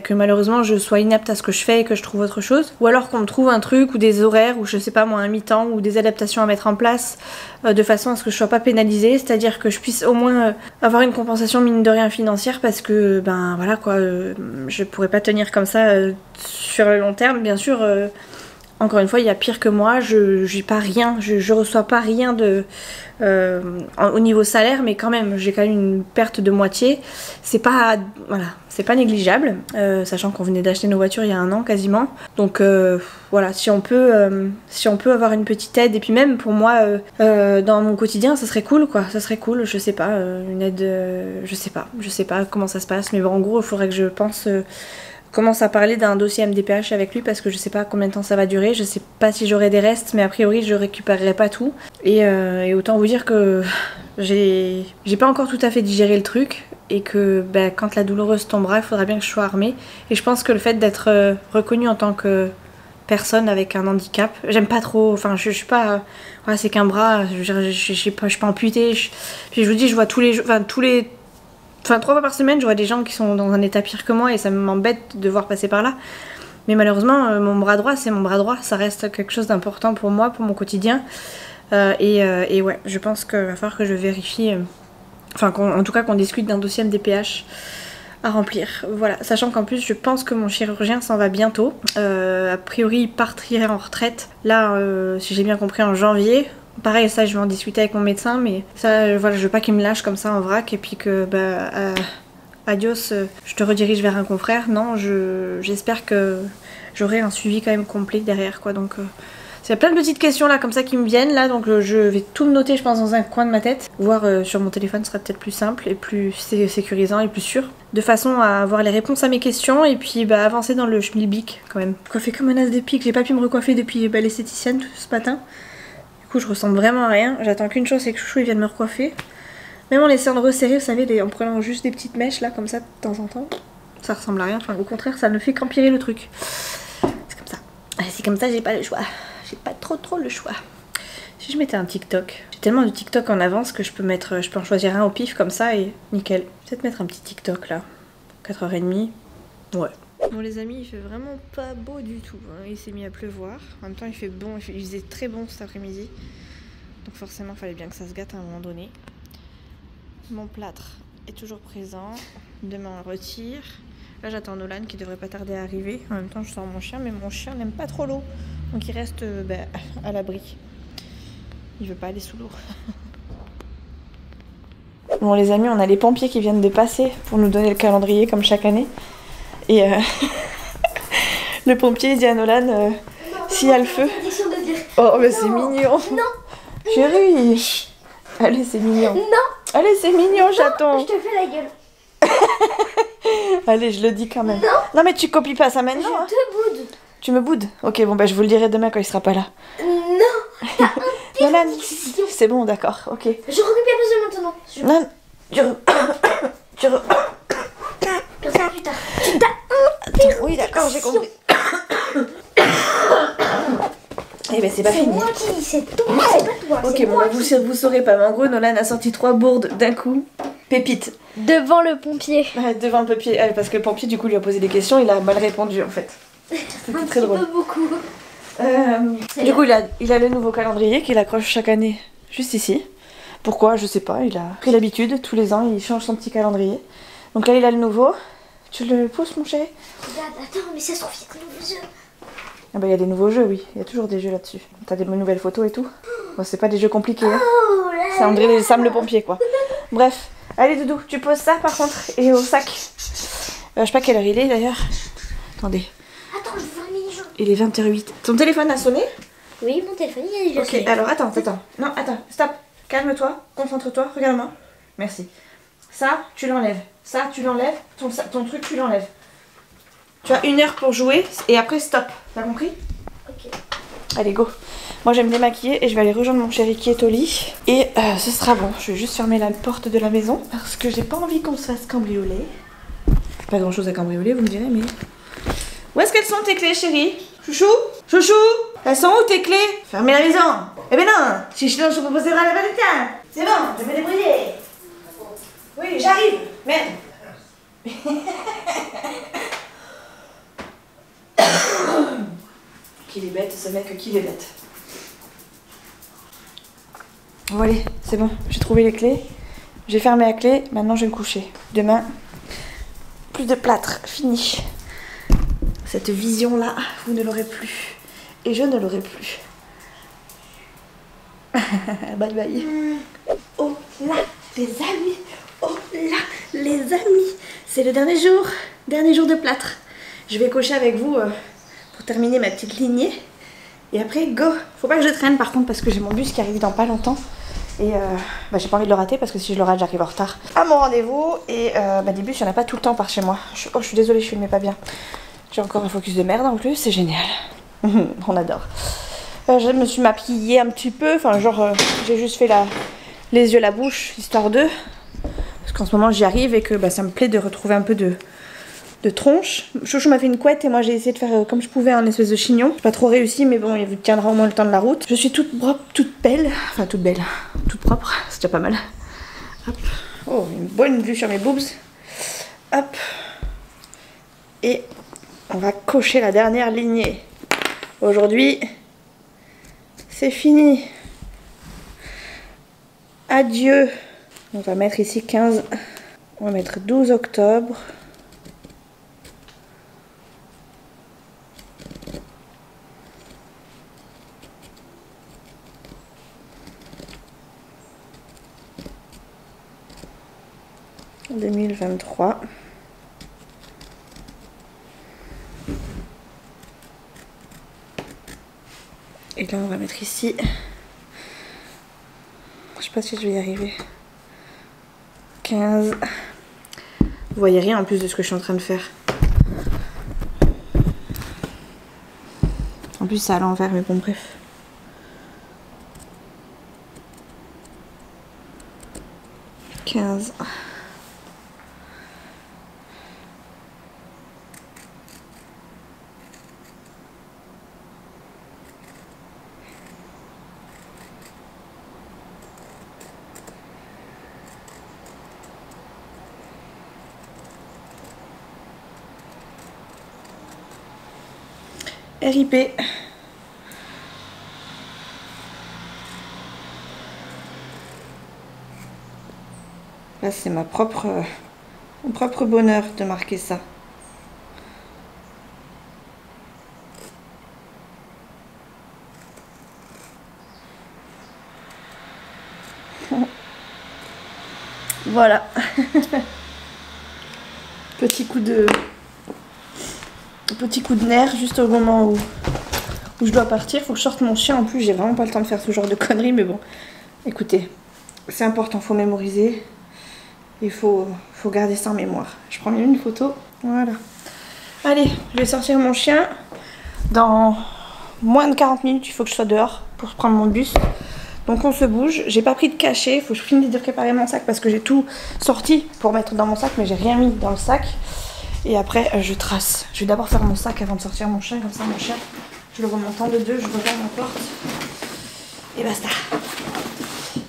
que malheureusement je sois inapte à ce que je fais et que je trouve autre chose, ou alors qu'on me trouve un truc ou des horaires ou je sais pas moi un mi-temps ou des adaptations à mettre en place de façon à ce que je sois pas pénalisée, c'est-à-dire que je puisse au moins avoir une compensation mine de rien financière, parce que voilà quoi, je pourrais pas tenir comme ça sur le long terme. Bien sûr, encore une fois, il y a pire que moi, j'ai pas rien, je reçois pas rien au niveau salaire, mais quand même, j'ai quand même une perte de moitié. C'est pas négligeable, sachant qu'on venait d'acheter nos voitures il y a 1 an quasiment. Donc voilà, si on peut avoir une petite aide, et puis même pour moi, dans mon quotidien, ça serait cool quoi, ça serait cool, je sais pas, une aide, je sais pas comment ça se passe, mais bon, en gros, il faudrait que je commence à parler d'un dossier MDPH avec lui, parce que je sais pas combien de temps ça va durer, je sais pas si j'aurai des restes, mais a priori je récupérerai pas tout. Et autant vous dire que j'ai pas encore tout à fait digéré le truc, et que quand la douloureuse tombera, il faudra bien que je sois armée. Et je pense que le fait d'être reconnue en tant que personne avec un handicap, j'aime pas trop, enfin je suis pas, voilà, c'est qu'un bras, je suis pas amputée, puis je vous dis, je vois tous les 3 fois par semaine, je vois des gens qui sont dans un état pire que moi, et ça m'embête de voir passer par là. Mais malheureusement, mon bras droit, c'est mon bras droit. Ça reste quelque chose d'important pour moi, pour mon quotidien. Et ouais, je pense qu'il va falloir que je vérifie... en tout cas qu'on discute d'un dossier MDPH à remplir. Voilà, sachant qu'en plus, je pense que mon chirurgien s'en va bientôt. A priori, il partirait en retraite. Là, si j'ai bien compris, en janvier. Pareil, ça je vais en discuter avec mon médecin, mais ça, voilà, je veux pas qu'il me lâche comme ça en vrac et puis que adios, je te redirige vers un confrère. Non, j'espère que j'aurai un suivi quand même complet derrière quoi. Donc Il y a plein de petites questions là comme ça qui me viennent là, donc je vais tout me noter je pense dans un coin de ma tête. Voir sur mon téléphone sera peut-être plus simple et plus sécurisant et plus sûr. De façon à avoir les réponses à mes questions et puis bah, avancer dans le schmilblick quand même. Coiffé comme un as de pique, j'ai pas pu me recoiffer depuis l'esthéticienne ce matin. Du coup je ressemble vraiment à rien, j'attends qu'une chose, c'est que Chouchou il vienne me recoiffer. Même en essayant de resserrer, vous savez, en prenant juste des petites mèches là comme ça de temps en temps. Ça ressemble à rien, enfin au contraire ça ne fait qu'empirer le truc. C'est comme ça. C'est comme ça, j'ai pas le choix. J'ai pas trop le choix. Si je mettais un TikTok, j'ai tellement de TikTok en avance que je peux en choisir un au pif comme ça et nickel. Peut-être mettre un petit TikTok là. 4h30. Ouais. Bon les amis, il fait vraiment pas beau du tout. Hein. Il s'est mis à pleuvoir. En même temps il fait bon, il faisait très bon cet après-midi. Donc forcément il fallait bien que ça se gâte à un moment donné. Mon plâtre est toujours présent. Demain on le retire. Là j'attends Nolan qui devrait pas tarder à arriver. En même temps je sors mon chien, mais mon chien n'aime pas trop l'eau. Donc il reste à l'abri. Il veut pas aller sous l'eau. Bon les amis, on a les pompiers qui viennent de passer pour nous donner le calendrier comme chaque année. Et le pompier dit à Nolan s'il y a le feu. Oh mais c'est mignon. Non. Chérie. Allez c'est mignon. Non. Allez c'est mignon chaton. Je te fais la gueule. Allez je le dis quand même. Non mais tu copies pas ça maintenant. Je te boude. Tu me boudes? Ok bon bah je vous le dirai demain quand il sera pas là. Non. T'as Nolan, c'est bon d'accord, ok. Je recopie pas ça maintenant. Non, tu Comme ça plus tard. Attends, oui d'accord j'ai compris. Eh ben c'est pas C'est fini. moi qui dis, c'est toi, c'est pas toi. Ok bon bah vous saurez pas, mais en gros Nolan a sorti 3 bourdes d'un coup. Pépite. Devant le pompier. Ouais, devant le pompier, parce que le pompier du coup lui a posé des questions, il a mal répondu en fait. C'était très drôle. Pas beaucoup. Du coup il a le nouveau calendrier qu'il accroche chaque année juste ici. Pourquoi je sais pas, il a pris l'habitude, tous les ans il change son petit calendrier. Donc là il a le nouveau. Tu le pousses mon chéri? Regarde, attends, mais ça se trouve il y a de nouveaux jeux. Ah bah il y a des nouveaux jeux, oui, il y a toujours des jeux là-dessus. T'as des nouvelles photos et tout. Bon, c'est pas des jeux compliqués, hein. Oh là C'est André Sam le pompier quoi. Bref, allez Doudou, tu poses ça par contre et au sac. Je sais pas quelle heure il est d'ailleurs. Attendez. Attends, je veux un mini-jeu. Il est 20h08. Ton téléphone a sonné? Oui, mon téléphone il a déjà Ok, sonné. alors attends. Non, attends, stop. Calme-toi, concentre-toi, regarde-moi. Merci. Ça, tu l'enlèves. Ça, tu l'enlèves. Ton truc, tu l'enlèves. Tu as 1 heure pour jouer et après stop. T'as compris? Ok. Allez, go. Moi, je vais me démaquiller et je vais aller rejoindre mon chéri qui est au lit. Et ce sera bon. Je vais juste fermer la porte de la maison parce que j'ai pas envie qu'on se fasse cambrioler. Pas grand-chose à cambrioler, vous me direz, mais... Où est-ce qu'elles sont tes clés, chérie? Chouchou? Chouchou? Elles sont où tes clés? Fermez la maison. Eh ben non, si je lance, je proposerai la valentine. C'est bon, je vais me débrouiller. Oui, j'arrive. Merde. Qu'il est bête, ce mec, qu'il est bête. Bon allez, c'est bon, j'ai trouvé les clés. J'ai fermé la clé, maintenant je vais me coucher. Demain, plus de plâtre, fini. Cette vision-là, vous ne l'aurez plus. Et je ne l'aurai plus. Bye bye. Oh là, les amis. Oh là, les amis. C'est le dernier jour de plâtre. Je vais cocher avec vous pour terminer ma petite lignée. Et après, go. Faut pas que je traîne par contre parce que j'ai mon bus qui arrive dans pas longtemps. Et j'ai pas envie de le rater parce que si je le rate, j'arrive en retard à mon rendez-vous. Et des bus, il n'y en a pas tout le temps par chez moi. Je suis désolée, je filmais pas bien. J'ai encore un focus de merde en plus, c'est génial. On adore. Je me suis maquillée un petit peu, enfin genre j'ai juste fait les yeux, la bouche, histoire de... Parce qu'en ce moment j'y arrive et que ça me plaît de retrouver un peu de tronche. Chouchou m'a fait une couette et moi j'ai essayé de faire comme je pouvais en espèce de chignon. J'ai pas trop réussi mais bon, il tiendra au moins le temps de la route. Je suis toute propre, toute belle. Enfin toute belle, toute propre, c'est déjà pas mal. Hop. Oh, une bonne vue sur mes boobs. Hop. Et on va cocher la dernière lignée. Aujourd'hui, c'est fini. Adieu. On va mettre ici 15. On va mettre 12 octobre. « 2023 ». Et Et là on va mettre ici. Je sais pas si je vais y arriver. 15. Vous voyez rien en plus de ce que je suis en train de faire. En plus c'est à l'envers, mais bon bref. RIP. Là c'est mon propre bonheur de marquer ça. Voilà. Petit coup de nerf juste au moment où je dois partir. Faut que je sorte mon chien. En plus j'ai vraiment pas le temps de faire ce genre de conneries, mais bon. Écoutez, c'est important, faut mémoriser. Il faut garder ça en mémoire. Je prends une photo. Voilà. Allez, je vais sortir mon chien. Dans moins de 40 minutes, il faut que je sois dehors pour prendre mon bus. Donc on se bouge. J'ai pas pris de cachet. Il faut que je finisse de préparer mon sac parce que j'ai tout sorti pour mettre dans mon sac, mais j'ai rien mis dans le sac. Et après, je trace. Je vais d'abord faire mon sac avant de sortir mon chien. Comme ça, mon chien, je le remonte en de deux. Je regarde ma porte. Et basta.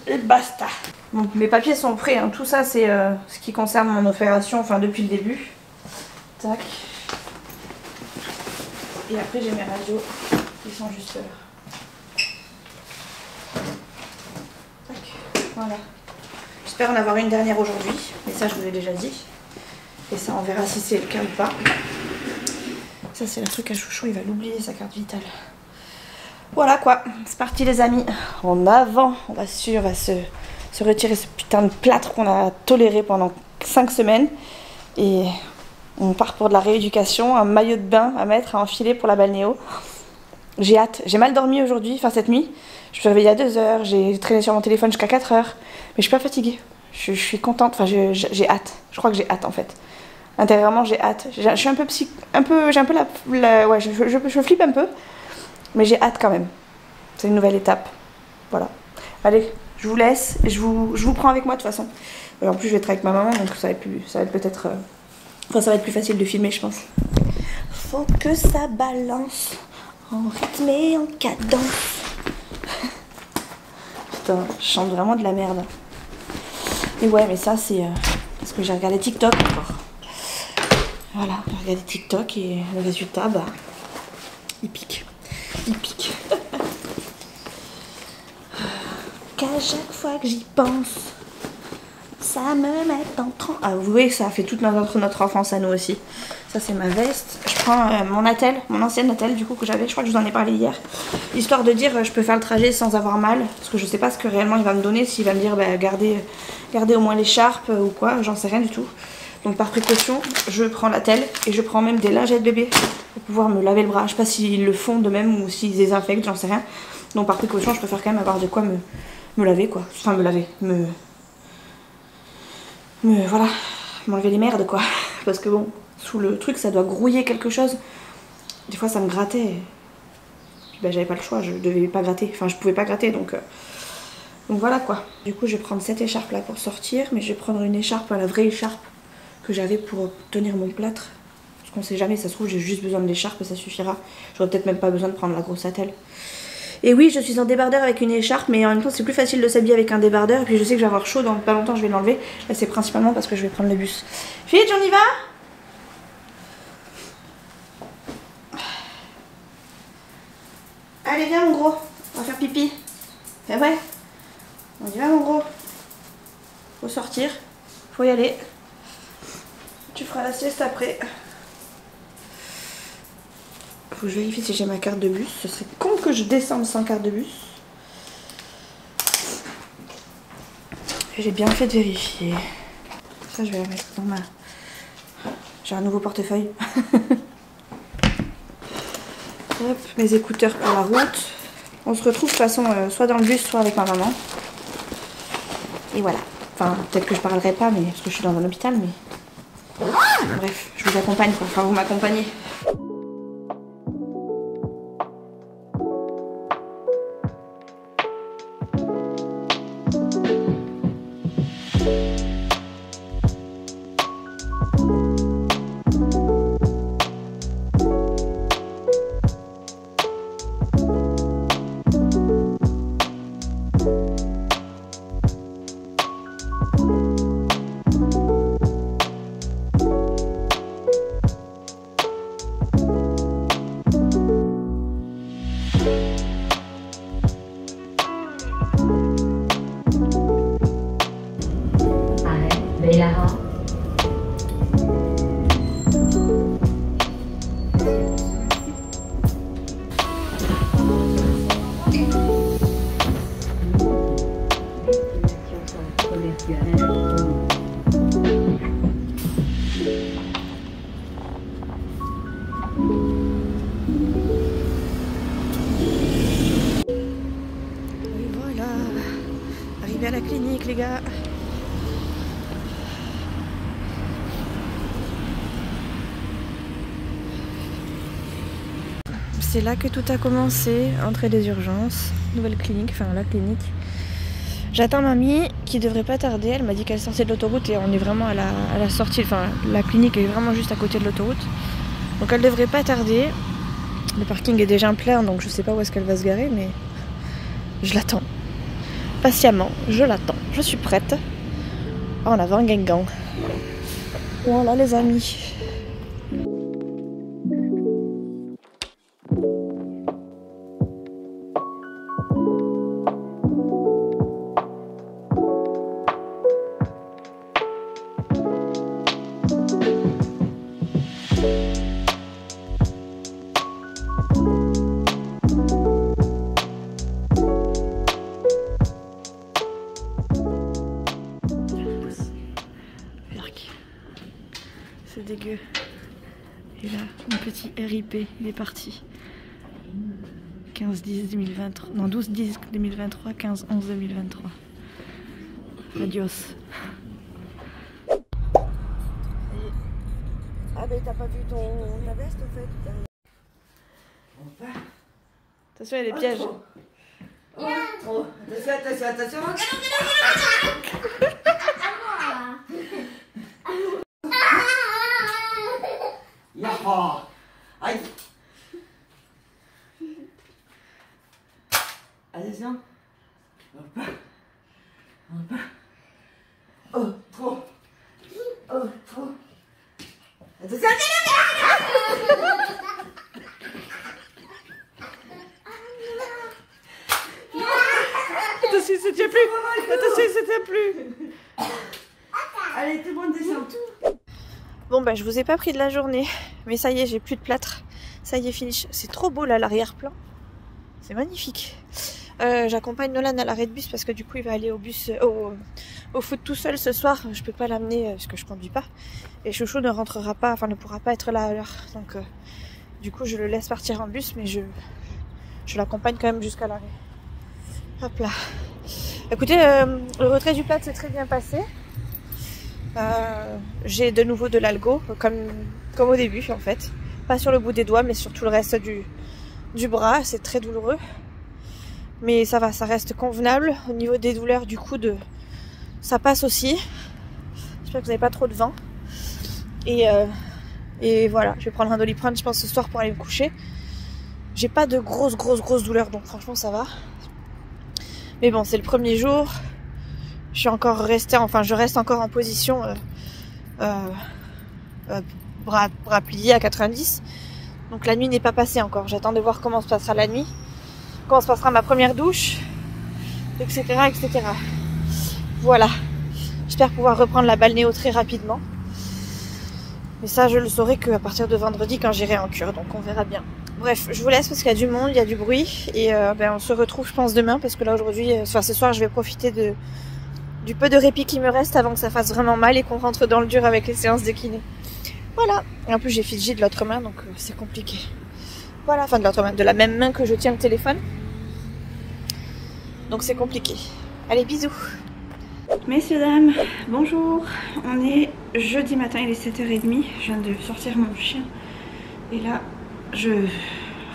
Et basta. Bon, mes papiers sont prêts, hein. Tout ça c'est ce qui concerne mon opération, enfin depuis le début. Tac. Et après j'ai mes radios qui sont juste là. Tac. Voilà. J'espère en avoir une dernière aujourd'hui, mais ça je vous l'ai déjà dit. Et ça on verra si c'est le cas ou pas. Ça c'est le truc à chouchou, il va l'oublier sa carte vitale. Voilà quoi, c'est parti les amis. En avant, on va se retirer ce putain de plâtre qu'on a toléré pendant 5 semaines. Et on part pour de la rééducation, un maillot de bain à mettre, à enfiler pour la balnéo. J'ai hâte. J'ai mal dormi aujourd'hui, enfin cette nuit. Je me suis réveillée à 2 h, j'ai traîné sur mon téléphone jusqu'à 4 h. Mais je suis pas fatiguée. Je suis contente, enfin j'ai hâte. Je crois que j'ai hâte en fait. Intérieurement j'ai hâte. Je suis un peu j'ai un peu ouais, je flippe un peu. Mais j'ai hâte quand même. C'est une nouvelle étape. Voilà. Allez. Je vous laisse, je vous prends avec moi de toute façon. En plus je vais être avec ma maman, donc ça va être peut-être... Enfin ça va être plus facile de filmer je pense. Faut que ça balance en rythme et en cadence. Putain, je chante vraiment de la merde. Et ouais mais ça c'est parce que j'ai regardé TikTok encore. Voilà, j'ai regardé TikTok et le résultat, bah, il pique. Il pique. Qu'à chaque fois que j'y pense, ça me met en transe. Ah, vous voyez que ça a fait toute notre enfance à nous aussi. Ça, c'est ma veste. Je prends mon attel, mon ancienne attel du coup que j'avais. Je crois que je vous en ai parlé hier. Histoire de dire, je peux faire le trajet sans avoir mal. Parce que je sais pas ce que réellement il va me donner. S'il va me dire, bah, gardez au moins l'écharpe ou quoi. J'en sais rien du tout. Donc, par précaution, je prends l'attel et je prends même des lingettes bébé pour pouvoir me laver le bras. Je sais pas s'ils le font de même ou s'ils désinfectent, j'en sais rien. Donc, par précaution, je préfère quand même avoir de quoi me laver quoi, enfin me laver, voilà, m'enlever les merdes quoi, parce que bon, sous le truc ça doit grouiller quelque chose, des fois ça me grattait, puis bah j'avais pas le choix, je devais pas gratter, enfin je pouvais pas gratter donc voilà quoi. Du coup je vais prendre cette écharpe là pour sortir, mais je vais prendre une écharpe, la vraie écharpe que j'avais pour tenir mon plâtre, parce qu'on sait jamais, ça se trouve j'ai juste besoin de l'écharpe et ça suffira, j'aurais peut-être même pas besoin de prendre la grosse attelle. Et oui, je suis en débardeur avec une écharpe, mais en même temps c'est plus facile de s'habiller avec un débardeur. Et puis je sais que je vais avoir chaud dans pas longtemps, je vais l'enlever. Là c'est principalement parce que je vais prendre le bus. Vite, on y va? Allez viens mon gros, on va faire pipi. Eh ouais, on y va mon gros. Faut sortir, faut y aller. Tu feras la sieste après. Faut que je vérifie si j'ai ma carte de bus. Ce serait con que je descende sans carte de bus. J'ai bien fait de vérifier. Ça, je vais la mettre dans ma... J'ai un nouveau portefeuille. Hop, mes écouteurs pour la route. On se retrouve de toute façon soit dans le bus, soit avec ma maman. Et voilà. Enfin, peut-être que je parlerai pas, mais parce que je suis dans un hôpital, mais... Bref, je vous accompagne quoi. Enfin, vous m'accompagnez. À la clinique les gars. C'est là que tout a commencé, entrée des urgences, nouvelle clinique, enfin la clinique. J'attends mamie qui devrait pas tarder, elle m'a dit qu'elle sortait de l'autoroute et on est vraiment à la sortie, enfin la clinique est vraiment juste à côté de l'autoroute. Donc elle devrait pas tarder. Le parking est déjà plein donc je sais pas où est-ce qu'elle va se garer mais je l'attends. Patiemment, je l'attends. Je suis prête. En avant, gang. Voilà les amis. C'est dégueu. Et là, mon petit RIP, il est parti. 15-10-2023. Non, 12-10-2023, 15-11-2023. Adios. Ah ben t'as pas vu ta veste en fait. Attention, il y a des pièges. Attention, attention. Yaha! Aïe! Attention! Hop! Hop! Oh, trop! Oh, trop! Attention! Attention, il se tient plus! Attention, il se tient plus! Allez, tout le monde descend! Bon bah je vous ai pas pris de la journée, mais ça y est, j'ai plus de plâtre. Ça y est, finish. C'est trop beau là, l'arrière-plan. C'est magnifique. J'accompagne Nolan à l'arrêt de bus parce que du coup il va aller au bus, au foot tout seul ce soir. Je peux pas l'amener parce que je conduis pas. Et Chouchou ne rentrera pas, enfin ne pourra pas être là à l'heure. Donc du coup je le laisse partir en bus, mais je l'accompagne quand même jusqu'à l'arrêt. Hop là. Écoutez, le retrait du plâtre s'est très bien passé. J'ai de nouveau de l'algo comme au début en fait, pas sur le bout des doigts mais sur tout le reste du bras. C'est très douloureux mais ça va, ça reste convenable. Au niveau des douleurs du coude, ça passe aussi. J'espère que vous n'avez pas trop de vent et voilà, je vais prendre un Doliprane je pense ce soir pour aller me coucher. J'ai pas de grosses douleurs donc franchement ça va, mais bon c'est le premier jour. Je suis encore restée, enfin je reste encore en position bras pliés à 90. Donc la nuit n'est pas passée encore. J'attends de voir comment se passera la nuit, comment se passera ma première douche, etc. etc. Voilà. J'espère pouvoir reprendre la balnéo très rapidement. Mais ça je le saurai qu'à partir de vendredi quand j'irai en cure. Donc on verra bien. Bref, je vous laisse parce qu'il y a du monde, il y a du bruit. Et on se retrouve je pense demain parce que là aujourd'hui, enfin ce soir je vais profiter du peu de répit qui me reste avant que ça fasse vraiment mal et qu'on rentre dans le dur avec les séances de kiné. Voilà. Et en plus j'ai Fidji de l'autre main donc c'est compliqué. Voilà, enfin de l'autre main, de la même main que je tiens le téléphone. donc c'est compliqué. Allez, bisous. Messieurs, dames, bonjour. On est jeudi matin, il est 7h30. Je viens de sortir mon chien. Et là, je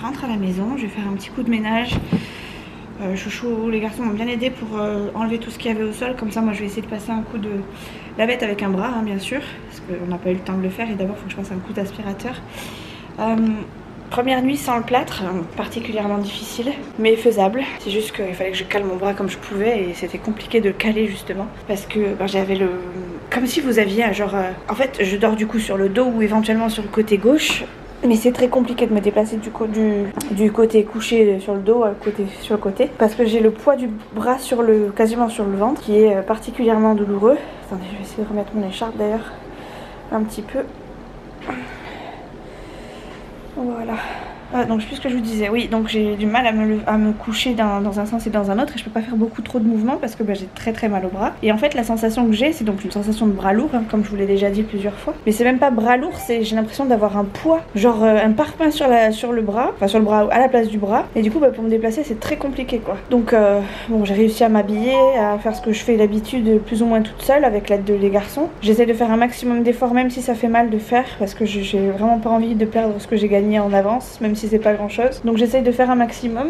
rentre à la maison. Je vais faire un petit coup de ménage. Chouchou, les garçons m'ont bien aidé pour enlever tout ce qu'il y avait au sol. Comme ça, moi, je vais essayer de passer un coup de lavette avec un bras, hein, bien sûr. Parce qu'on n'a pas eu le temps de le faire. Et d'abord, il faut que je passe un coup d'aspirateur. Première nuit sans le plâtre, particulièrement difficile, mais faisable. C'est juste qu'il fallait que je cale mon bras comme je pouvais et c'était compliqué de le caler justement. Parce que j'avais le... Comme si vous aviez un genre... En fait, je dors du coup sur le dos ou éventuellement sur le côté gauche. Mais c'est très compliqué de me déplacer du côté couché sur le dos sur le côté. Parce que j'ai le poids du bras quasiment sur le ventre qui est particulièrement douloureux. Attendez, je vais essayer de remettre mon écharpe d'ailleurs un petit peu. Voilà. Donc je sais plus ce que je vous disais. Oui, donc j'ai du mal à me coucher dans un sens et dans un autre et je peux pas faire beaucoup trop de mouvements parce que j'ai très mal au bras. Et en fait la sensation que j'ai, c'est donc une sensation de bras lourd, hein, comme je vous l'ai déjà dit plusieurs fois. Mais c'est même pas bras lourd, j'ai l'impression d'avoir un poids, genre un parpaing sur le bras, enfin sur le bras à la place du bras. Et du coup pour me déplacer c'est très compliqué quoi. Donc bon, j'ai réussi à m'habiller, à faire ce que je fais d'habitude plus ou moins toute seule avec l'aide des garçons. J'essaie de faire un maximum d'efforts même si ça fait mal de faire parce que j'ai vraiment pas envie de perdre ce que j'ai gagné en avance, même si c'est pas grand chose. Donc j'essaye de faire un maximum.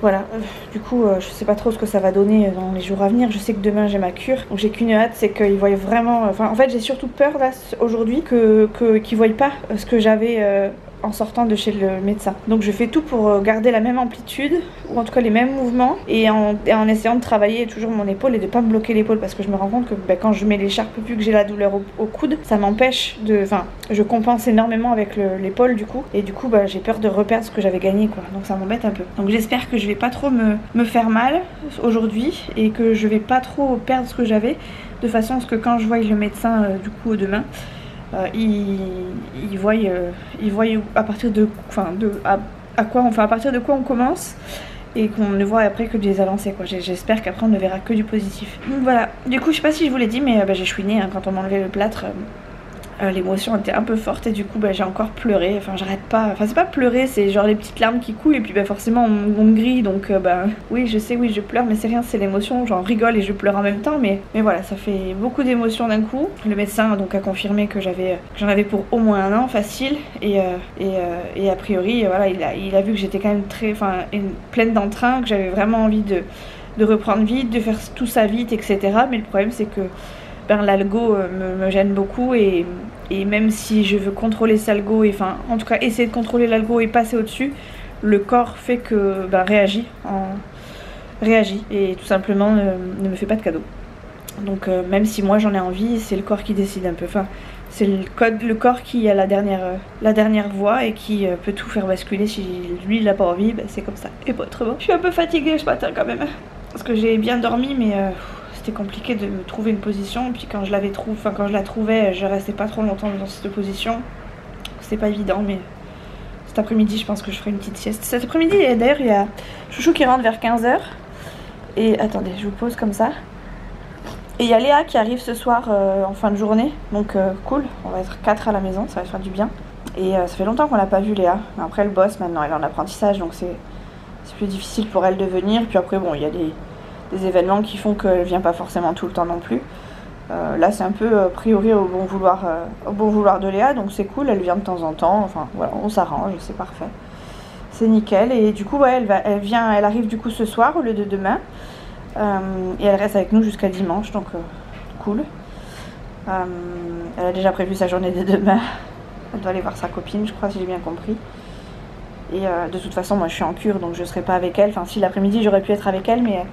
Voilà. Du coup, je sais pas trop ce que ça va donner dans les jours à venir. Je sais que demain j'ai ma cure. Donc j'ai qu'une hâte, c'est qu'ils voient vraiment... Enfin, en fait, j'ai surtout peur là aujourd'hui qu'ils voient pas ce que j'avais en sortant de chez le médecin. Donc je fais tout pour garder la même amplitude, ou en tout cas les mêmes mouvements, et en essayant de travailler toujours mon épaule et de pas me bloquer l'épaule, parce que je me rends compte que quand je mets l'écharpe, vu que j'ai la douleur au coude, ça m'empêche de... Enfin, je compense énormément avec l'épaule du coup, et du coup j'ai peur de reperdre ce que j'avais gagné quoi, donc ça m'embête un peu. Donc j'espère que je vais pas trop me faire mal aujourd'hui, et que je vais pas trop perdre ce que j'avais, de façon à ce que quand je voie le médecin du coup demain, ils voient à partir de quoi on commence et qu'on ne voit après que des avancées quoi. J'espère qu'après on ne verra que du positif. Donc voilà, du coup je sais pas si je vous l'ai dit mais j'ai chouiné hein, quand on m'a enlevé le plâtre. L'émotion était un peu forte et du coup j'ai encore pleuré, enfin j'arrête pas, enfin c'est pas pleurer, c'est genre les petites larmes qui coulent et puis forcément on me grille donc oui je sais, oui je pleure mais c'est rien, c'est l'émotion, j'en rigole et je pleure en même temps mais voilà ça fait beaucoup d'émotions d'un coup. Le médecin donc a confirmé que j'en avais pour au moins 1 an facile et a priori voilà il a vu que j'étais quand même pleine d'entrain, que j'avais vraiment envie de reprendre vite, de faire tout ça vite etc. Mais le problème c'est que l'algo me gêne beaucoup et même si je veux contrôler cet algo et en tout cas essayer de contrôler l'algo et passer au-dessus, le corps fait que réagit et tout simplement ne me fait pas de cadeau. Donc même si moi j'en ai envie, c'est le corps qui décide un peu. Enfin, c'est le corps qui a la dernière voix et qui peut tout faire basculer. Si lui il a pas envie, c'est comme ça et pas autrement. Je suis un peu fatiguée ce matin quand même parce que j'ai bien dormi mais c'était compliqué de me trouver une position, et puis quand je la trouvais, je restais pas trop longtemps dans cette position. C'était pas évident, mais cet après-midi, je pense que je ferai une petite sieste. Cet après-midi, d'ailleurs, il y a Chouchou qui rentre vers 15h. Et attendez, je vous pose comme ça. Et il y a Léa qui arrive ce soir en fin de journée, donc cool. On va être 4 à la maison, ça va faire du bien. Et ça fait longtemps qu'on l'a pas vu Léa. Après, elle bosse maintenant, elle est en apprentissage, donc c'est plus difficile pour elle de venir. Puis après, bon, il y a des événements qui font qu'elle vient pas forcément tout le temps non plus. Là c'est un peu a priori au bon vouloir de Léa, donc c'est cool, elle vient de temps en temps, enfin voilà, on s'arrange, c'est parfait. C'est nickel, et du coup ouais, elle arrive du coup ce soir au lieu de demain, et elle reste avec nous jusqu'à dimanche, donc cool. Elle a déjà prévu sa journée de demain, elle doit aller voir sa copine je crois si j'ai bien compris. Et de toute façon moi je suis en cure donc je serai pas avec elle, enfin si l'après-midi j'aurais pu être avec elle mais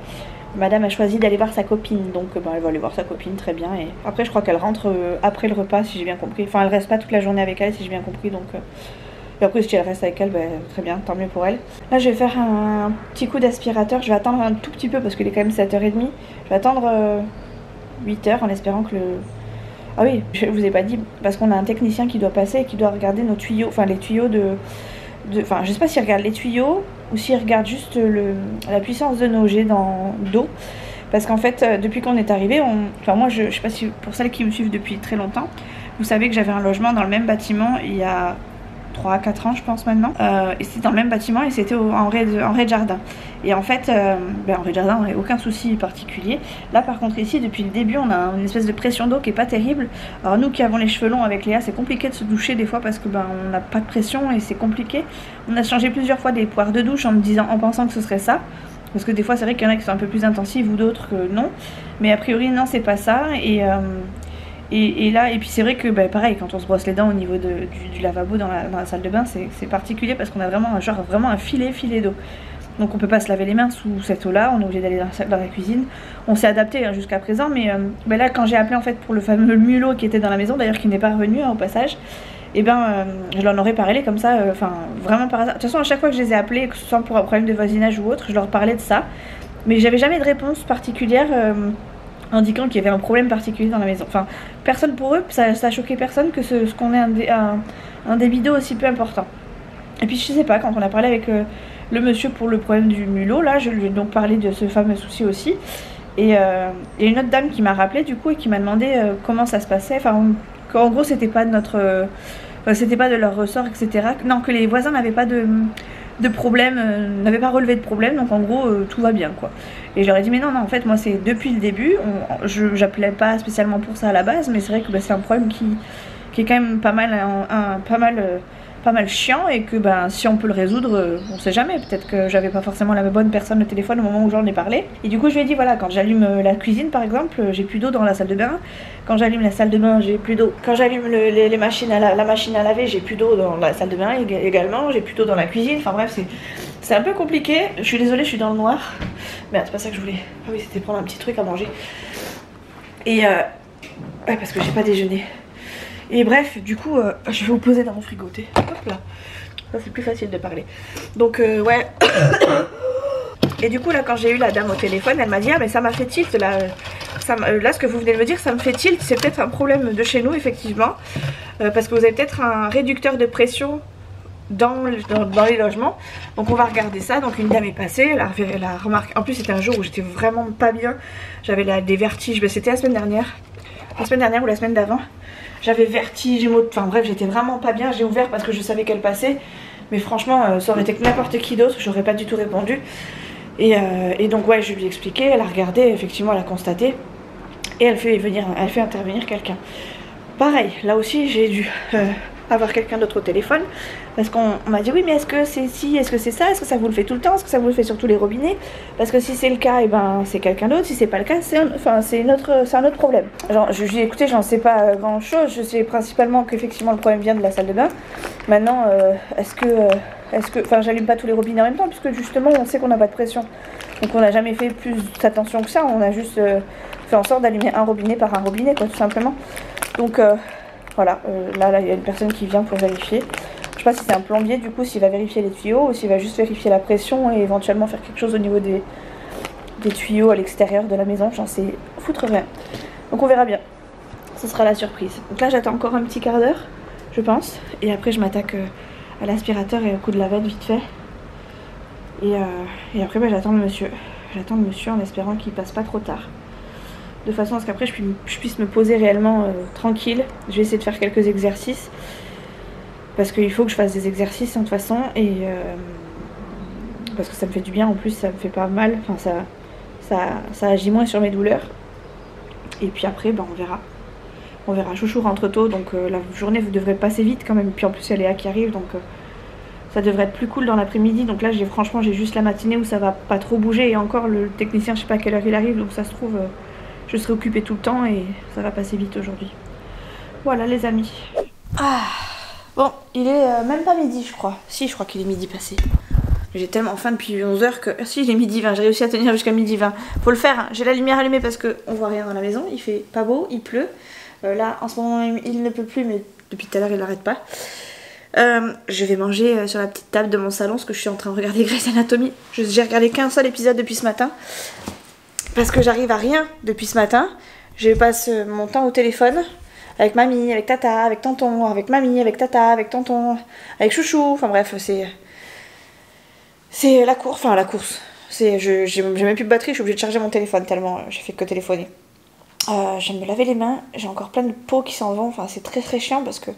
madame a choisi d'aller voir sa copine donc elle va aller voir sa copine très bien, et après je crois qu'elle rentre après le repas si j'ai bien compris, enfin elle reste pas toute la journée avec elle si j'ai bien compris donc et après si elle reste avec elle très bien, tant mieux pour elle. Là je vais faire un petit coup d'aspirateur, je vais attendre un tout petit peu parce qu'il est quand même 7h30, je vais attendre 8h en espérant que ah oui je vous ai pas dit parce qu'on a un technicien qui doit passer et qui doit regarder nos tuyaux, enfin les tuyaux enfin je sais pas s'il regarde les tuyaux ou s'il regarde juste la puissance de nos jets d'eau, parce qu'en fait depuis qu'on est arrivé, enfin moi je sais pas si pour celles qui me suivent depuis très longtemps, vous savez que j'avais un logement dans le même bâtiment il y a 3-4 ans je pense maintenant. Et c'était dans le même bâtiment et c'était en rez-de-jardin. Et en fait, en rez-de-jardin on n'a aucun souci particulier. Là par contre ici depuis le début on a une espèce de pression d'eau qui est pas terrible. Alors nous qui avons les cheveux longs avec Léa c'est compliqué de se doucher des fois parce que on n'a pas de pression et c'est compliqué. On a changé plusieurs fois des poires de douche en pensant que ce serait ça. Parce que des fois c'est vrai qu'il y en a qui sont un peu plus intensives ou d'autres que non. Mais a priori non c'est pas ça. Et là, et puis c'est vrai que pareil, quand on se brosse les dents au niveau du lavabo dans la salle de bain, c'est particulier parce qu'on a vraiment un filet d'eau. Donc on peut pas se laver les mains sous cette eau-là, on est obligé d'aller dans la cuisine. On s'est adapté jusqu'à présent, mais là quand j'ai appelé en fait pour le fameux mulot qui était dans la maison, d'ailleurs qui n'est pas revenu au passage, et je leur en aurais parlé comme ça, vraiment par hasard. De toute façon à chaque fois que je les ai appelés, que ce soit pour un problème de voisinage ou autre, je leur parlais de ça. Mais j'avais jamais de réponse particulière indiquant qu'il y avait un problème particulier dans la maison. Enfin, personne pour eux, ça a choqué personne que ce qu'on ait un débit d'eau aussi peu important. Et puis je sais pas, quand on a parlé avec le monsieur pour le problème du mulot, là je lui ai donc parlé de ce fameux souci aussi. Et il y a une autre dame qui m'a rappelé du coup et qui m'a demandé comment ça se passait. Enfin, en gros c'était pas de notre... c'était pas de leur ressort, etc. Non, que les voisins n'avaient pas de problème, n'avaient pas relevé de problème, donc en gros tout va bien quoi. Et je leur ai dit mais non en fait moi c'est depuis le début, j'appelais pas spécialement pour ça à la base, mais c'est vrai que c'est un problème qui est quand même pas mal chiant et que si on peut le résoudre, on sait jamais, peut-être que j'avais pas forcément la bonne personne au téléphone au moment où j'en ai parlé. Et du coup je lui ai dit voilà, quand j'allume la cuisine par exemple, j'ai plus d'eau dans la salle de bain, quand j'allume la salle de bain j'ai plus d'eau, quand j'allume la machine à laver j'ai plus d'eau dans la salle de bain également, j'ai plus d'eau dans la cuisine, enfin bref c'est un peu compliqué. Je suis désolée, je suis dans le noir. Merde, c'est pas ça que je voulais. Ah oui, c'était prendre un petit truc à manger. Et ouais, parce que j'ai pas déjeuné. Et bref, du coup, je vais vous poser dans mon frigoté. Hop là. Ça c'est plus facile de parler. Donc ouais. Et du coup là quand j'ai eu la dame au téléphone, elle m'a dit ah mais ça m'a fait tilt là. Là ce que vous venez de me dire ça me fait tilt. C'est peut-être un problème de chez nous effectivement. Parce que vous avez peut-être un réducteur de pression dans les logements. Donc on va regarder ça. Donc une dame est passée, elle a remarqué. En plus c'était un jour où j'étais vraiment pas bien. J'avais des vertiges. C'était la semaine dernière. La semaine dernière ou la semaine d'avant. J'avais vertige, enfin bref j'étais vraiment pas bien. J'ai ouvert parce que je savais qu'elle passait. Mais franchement ça aurait été que n'importe qui d'autre, j'aurais pas du tout répondu. Et donc ouais je lui ai expliqué, elle a regardé, effectivement elle a constaté. Et elle fait intervenir quelqu'un. Pareil, là aussi j'ai dû avoir quelqu'un d'autre au téléphone. Parce qu'on m'a dit oui mais est-ce que c'est ci, est-ce que c'est ça, est-ce que ça vous le fait tout le temps, est-ce que ça vous le fait sur tous les robinets? Parce que si c'est le cas, et c'est quelqu'un d'autre, si c'est pas le cas, c'est un autre problème. Genre je lui ai dit écoutez j'en sais pas grand chose, je sais principalement qu'effectivement le problème vient de la salle de bain. Maintenant j'allume pas tous les robinets en même temps puisque justement on sait qu'on n'a pas de pression. Donc on n'a jamais fait plus attention que ça, on a juste fait en sorte d'allumer un robinet par un robinet quoi tout simplement. Donc voilà, là il y a une personne qui vient pour vérifier. Je sais pas si c'est un plombier du coup, s'il va vérifier les tuyaux ou s'il va juste vérifier la pression et éventuellement faire quelque chose au niveau des tuyaux à l'extérieur de la maison, j'en sais foutre rien. Donc on verra bien, ce sera la surprise. Donc là j'attends encore un petit quart d'heure je pense, et après je m'attaque à l'aspirateur et au coup de lavette vite fait. Et après j'attends le monsieur. J'attends le monsieur en espérant qu'il passe pas trop tard. De façon à ce qu'après je puisse me poser réellement tranquille. Je vais essayer de faire quelques exercices. Parce qu'il faut que je fasse des exercices de toute façon. Et parce que ça me fait du bien en plus, ça me fait pas mal. Enfin ça agit moins sur mes douleurs. Et puis après on verra. On verra. Chouchou rentre tôt donc la journée devrait passer vite quand même. Puis en plus il y a Léa qui arrive donc ça devrait être plus cool dans l'après-midi. Donc là franchement j'ai juste la matinée où ça va pas trop bouger. Et encore le technicien je sais pas à quelle heure il arrive. Donc ça se trouve je serai occupée tout le temps et ça va passer vite aujourd'hui. Voilà les amis. Bon il est même pas midi je crois. Si je crois qu'il est midi passé. J'ai tellement faim depuis 11h que... Si il est midi 20, j'ai réussi à tenir jusqu'à midi 20. Faut le faire, hein. J'ai la lumière allumée parce qu'on voit rien dans la maison. Il fait pas beau, il pleut. Là en ce moment il ne peut plus mais depuis tout à l'heure il n'arrête pas. Je vais manger sur la petite table de mon salon parce que je suis en train de regarder Grey's Anatomy. J'ai regardé qu'un seul épisode depuis ce matin. Parce que j'arrive à rien depuis ce matin. Je passe mon temps au téléphone. Avec mamie, avec tata, avec tonton, avec mamie, avec tata, avec tonton, avec chouchou. Enfin bref, c'est la course. Enfin la course. J'ai même plus de batterie, je suis obligée de charger mon téléphone tellement j'ai fait que téléphoner. Je viens de me laver les mains. J'ai encore plein de peaux qui s'en vont. Enfin c'est très très chiant parce que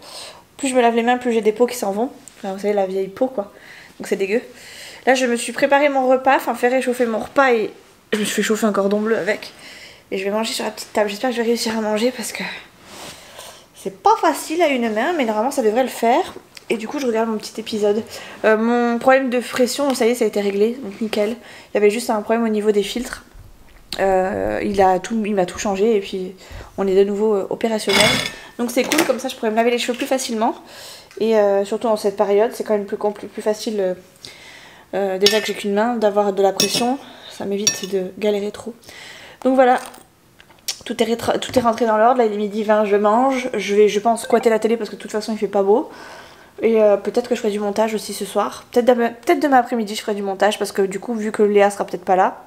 Plus je me lave les mains, plus j'ai des peaux qui s'en vont. Enfin, vous savez, la vieille peau quoi. Donc c'est dégueu. Là, je me suis préparé mon repas, enfin fait réchauffer mon repas et je me suis fait chauffer un cordon bleu avec. Et je vais manger sur la petite table. J'espère que je vais réussir à manger parce que c'est pas facile à une main, mais normalement ça devrait le faire. Et du coup, je regarde mon petit épisode. Mon problème de pression, ça y est, ça a été réglé, donc nickel. Il y avait juste un problème au niveau des filtres. Il m'a tout changé et puis on est de nouveau opérationnel. Donc c'est cool, comme ça je pourrais me laver les cheveux plus facilement. Et surtout en cette période, c'est quand même plus facile, déjà que j'ai qu'une main, d'avoir de la pression. Ça m'évite de galérer trop. Donc voilà. Tout est rentré dans l'ordre. Là il est midi 20, je mange. Je vais, je pense, squatter la télé parce que de toute façon il fait pas beau. Et peut-être que je ferai du montage aussi ce soir. Peut-être demain après-midi je ferai du montage parce que du coup vu que Léa sera peut-être pas là,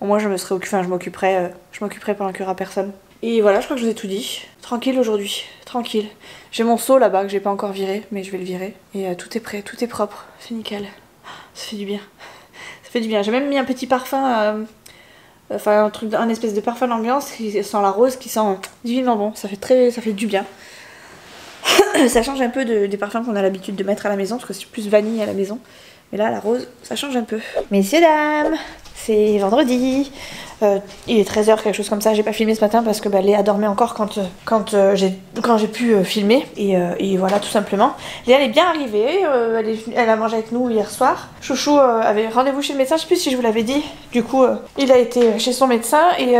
au moins je m'occuperai pendant qu'il y aura personne. Et voilà, je crois que je vous ai tout dit. Tranquille aujourd'hui, tranquille. J'ai mon seau là-bas que j'ai pas encore viré, mais je vais le virer. Et tout est prêt, tout est propre, c'est nickel. Ça fait du bien. Ça fait du bien. J'ai même mis un petit parfum, enfin un espèce de parfum d'ambiance qui sent la rose, qui sent divinement bon. Ça fait du bien. Ça change un peu des parfums qu'on a l'habitude de mettre à la maison, parce que c'est plus vanille à la maison. Mais là, la rose, ça change un peu. Messieurs, dames, c'est vendredi. Il est 13h, quelque chose comme ça. J'ai pas filmé ce matin parce que Léa dormait encore quand j'ai pu filmer. Et voilà, tout simplement. Léa, elle est bien arrivée. Elle a mangé avec nous hier soir. Chouchou avait rendez-vous chez le médecin. Je sais plus si je vous l'avais dit. Du coup, il a été chez son médecin et...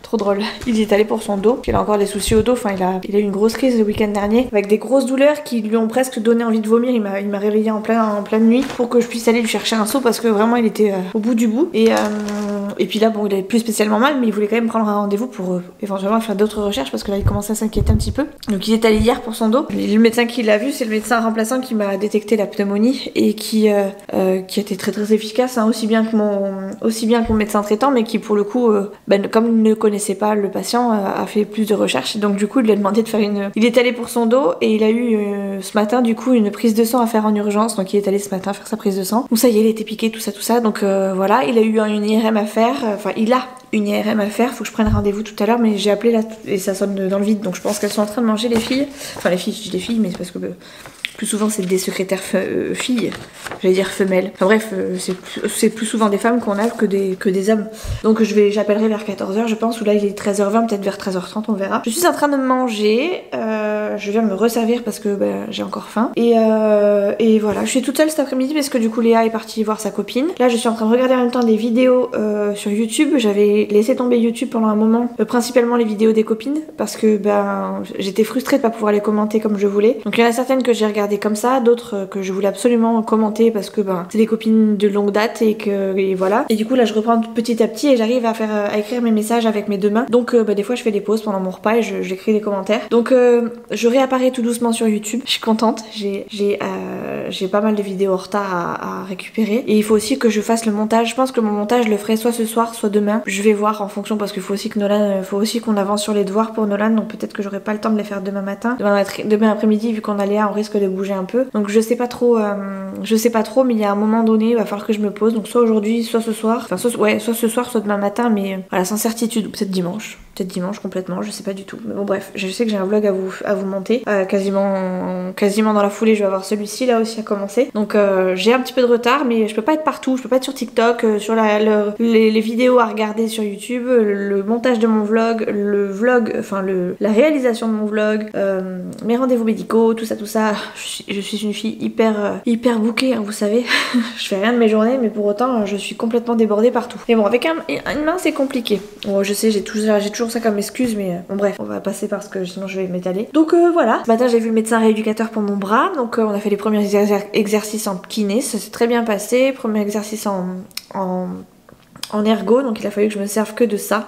trop drôle. Il y est allé pour son dos. Il a encore des soucis au dos. Enfin, il a eu une grosse crise le week-end dernier avec des grosses douleurs qui lui ont presque donné envie de vomir. Il m'a réveillée en pleine nuit pour que je puisse aller lui chercher un seau parce que vraiment il était au bout du bout. Et puis là, bon, il avait plus spécialement mal, mais il voulait quand même prendre un rendez-vous pour éventuellement faire d'autres recherches parce que là il commençait à s'inquiéter un petit peu. Donc il est allé hier pour son dos. Le médecin qui l'a vu, c'est le médecin remplaçant qui m'a détecté la pneumonie et qui a été très très efficace, hein, aussi bien que mon médecin traitant, mais qui pour le coup, comme il ne connaissait pas le patient, a fait plus de recherches. Et donc du coup il lui a demandé de faire il est allé pour son dos et il a eu ce matin du coup une prise de sang à faire en urgence. Donc il est allé ce matin faire sa prise de sang. Donc ça y est, il a été piqué, tout ça. Donc voilà, il a eu une IRM à faire. Enfin il a une IRM à faire, faut que je prenne rendez-vous tout à l'heure, mais j'ai appelé là et ça sonne dans le vide, donc je pense qu'elles sont en train de manger les filles. Enfin les filles, je dis les filles, mais c'est parce que plus souvent c'est des secrétaires filles, j'allais dire femelles. Enfin bref, c'est plus souvent des femmes qu'on a que des hommes. Donc j'appellerai vers 14h je pense, ou là il est 13h20, peut-être vers 13h30, on verra. Je suis en train de manger, je viens me resservir parce que j'ai encore faim. Et voilà, je suis toute seule cet après-midi parce que du coup Léa est partie voir sa copine. Là je suis en train de regarder en même temps des vidéos sur YouTube. J'avais laissé tomber YouTube pendant un moment, principalement les vidéos des copines, parce que j'étais frustrée de pas pouvoir les commenter comme je voulais. Donc il y en a certaines que j'ai regardées comme ça, d'autres que je voulais absolument commenter parce que c'est des copines de longue date et voilà. Et du coup là je reprends petit à petit et j'arrive à écrire mes messages avec mes deux mains. Donc des fois je fais des pauses pendant mon repas et j'écris des commentaires. Donc je réapparais tout doucement sur YouTube. Je suis contente. J'ai pas mal de vidéos en retard à récupérer. Et il faut aussi que je fasse le montage. Je pense que mon montage je le ferai soit ce soir, soit demain. Je vais voir en fonction parce qu'il faut aussi qu'on avance sur les devoirs pour Nolan. Donc peut-être que j'aurai pas le temps de les faire demain matin. Demain après-midi, vu qu'on a Léa, on risque de bouger un peu. Donc je sais pas trop, mais il y a un moment donné, il va falloir que je me pose. Donc soit aujourd'hui, soit ce soir. Enfin, soit ce soir, soit demain matin, mais voilà, sans certitude. Ou peut-être dimanche. Peut-être dimanche complètement, je sais pas du tout. Mais bon bref, je sais que j'ai un vlog à vous monter. Quasiment dans la foulée, je vais avoir celui-ci là aussi à commencer. Donc j'ai un petit peu de retard, mais je peux pas être partout. Je peux pas être sur TikTok, sur les vidéos à regarder sur YouTube, le montage de mon vlog, la réalisation de mon vlog, mes rendez-vous médicaux, tout ça. Je suis une fille hyper bookée, hein, vous savez. Je fais rien de mes journées, mais pour autant, je suis complètement débordée partout. Mais bon, avec une main, c'est compliqué. Bon, je sais, j'ai toujours ça comme excuse, mais bon bref, on va passer parce que sinon je vais m'étaler. Donc voilà, ce matin j'ai vu le médecin rééducateur pour mon bras, donc on a fait les premiers exercices en kiné, ça s'est très bien passé, premier exercice en ergo, donc il a fallu que je me serve que de ça.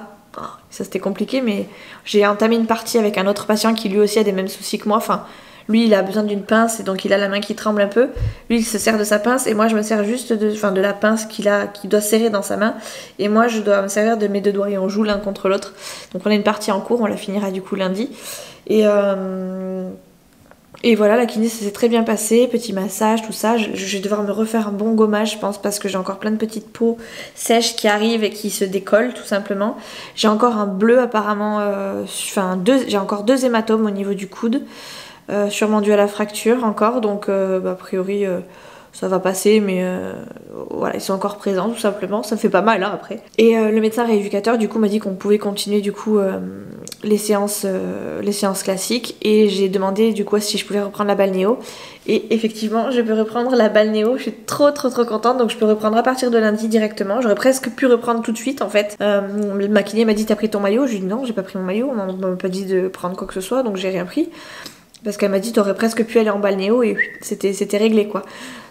Ça c'était compliqué, mais j'ai entamé une partie avec un autre patient qui lui aussi a des mêmes soucis que moi, enfin lui il a besoin d'une pince et donc il a la main qui tremble un peu. Lui il se sert de sa pince et moi je me sers juste de la pince qu'il doit serrer dans sa main. Et moi je dois me servir de mes deux doigts et on joue l'un contre l'autre. Donc on a une partie en cours, on la finira du coup lundi. Et voilà, la kiné ça s'est très bien passé, petit massage, tout ça. Je vais devoir me refaire un bon gommage je pense parce que j'ai encore plein de petites peaux sèches qui arrivent et qui se décollent tout simplement. J'ai encore un bleu apparemment, j'ai encore 2 hématomes au niveau du coude. sûrement dû à la fracture encore, donc a priori ça va passer, mais voilà, ils sont encore présents tout simplement, ça me fait pas mal hein, après. Et le médecin rééducateur du coup m'a dit qu'on pouvait continuer du coup les séances classiques, et j'ai demandé du coup si je pouvais reprendre la balnéo, et effectivement je peux reprendre la balnéo, je suis trop contente, donc je peux reprendre à partir de lundi directement. J'aurais presque pu reprendre tout de suite en fait. Ma kiné m'a dit t'as pris ton maillot, je lui ai dit non, j'ai pas pris mon maillot, on m'a pas dit de prendre quoi que ce soit, donc j'ai rien pris. Parce qu'elle m'a dit t'aurais presque pu aller en balnéo, et c'était réglé quoi.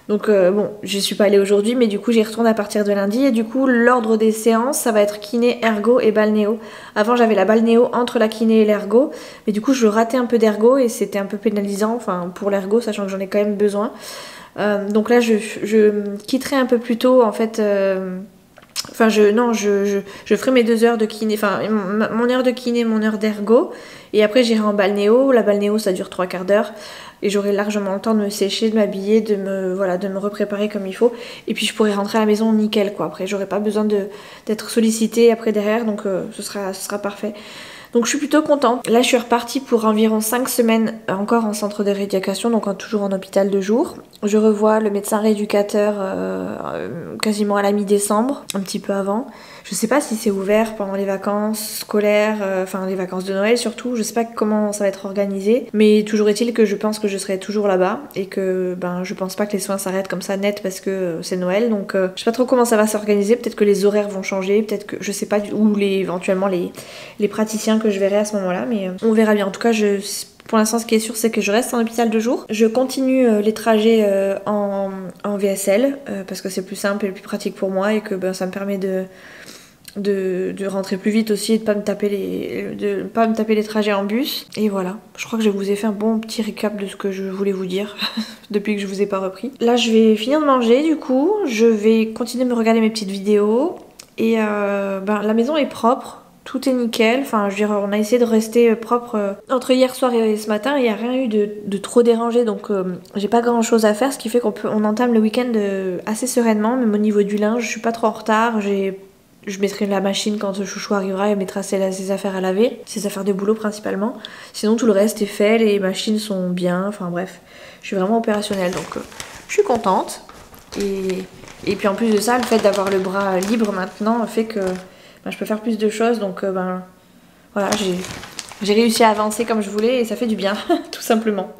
Donc bon, je suis pas allée aujourd'hui, mais du coup j'y retourne à partir de lundi, et du coup l'ordre des séances ça va être kiné, ergo et balnéo. Avant j'avais la balnéo entre la kiné et l'ergo, mais du coup je ratais un peu d'ergo et c'était un peu pénalisant, enfin pour l'ergo, sachant que j'en ai quand même besoin. Donc là je quitterai un peu plus tôt en fait. Enfin, je ferai mes 2 heures de kiné, enfin mon heure de kiné, mon heure d'ergo, et après j'irai en balnéo. La balnéo ça dure 3/4 d'heure, et j'aurai largement le temps de me sécher, de m'habiller, de me repréparer comme il faut, et puis je pourrai rentrer à la maison nickel quoi. Après j'aurai pas besoin d'être sollicitée après derrière, donc ce sera parfait. Donc je suis plutôt contente. Là je suis repartie pour environ 5 semaines encore en centre de rééducation, donc toujours en hôpital de jour. Je revois le médecin rééducateur quasiment à la mi-décembre, un petit peu avant. Je sais pas si c'est ouvert pendant les vacances scolaires, enfin les vacances de Noël surtout, je sais pas comment ça va être organisé, mais toujours est-il que je pense que je serai toujours là-bas, et que je pense pas que les soins s'arrêtent comme ça net parce que c'est Noël, donc je sais pas trop comment ça va s'organiser. Peut-être que les horaires vont changer, peut-être que je sais pas, ou éventuellement les praticiens que je verrai à ce moment-là, mais on verra bien. En tout cas pour l'instant ce qui est sûr c'est que je reste en hôpital de jour. Je continue les trajets en VSL parce que c'est plus simple et plus pratique pour moi, et que ça me permet de rentrer plus vite aussi, et de pas me taper les trajets en bus. Et voilà, je crois que je vous ai fait un bon petit récap de ce que je voulais vous dire depuis que je vous ai pas repris. Là je vais finir de manger, du coup je vais continuer de me regarder mes petites vidéos, et la maison est propre. Tout est nickel, enfin je veux dire on a essayé de rester propre entre hier soir et ce matin, il n'y a rien eu de trop dérangé, donc j'ai pas grand chose à faire, ce qui fait qu'on entame le week-end assez sereinement. Même au niveau du linge je suis pas trop en retard, je mettrai la machine quand le chouchou arrivera, et mettra ses affaires à laver, ses affaires de boulot principalement. Sinon tout le reste est fait, les machines sont bien, enfin bref, je suis vraiment opérationnelle, donc je suis contente. Et puis en plus de ça, le fait d'avoir le bras libre maintenant fait que je peux faire plus de choses, donc voilà, j'ai réussi à avancer comme je voulais, et ça fait du bien, tout simplement.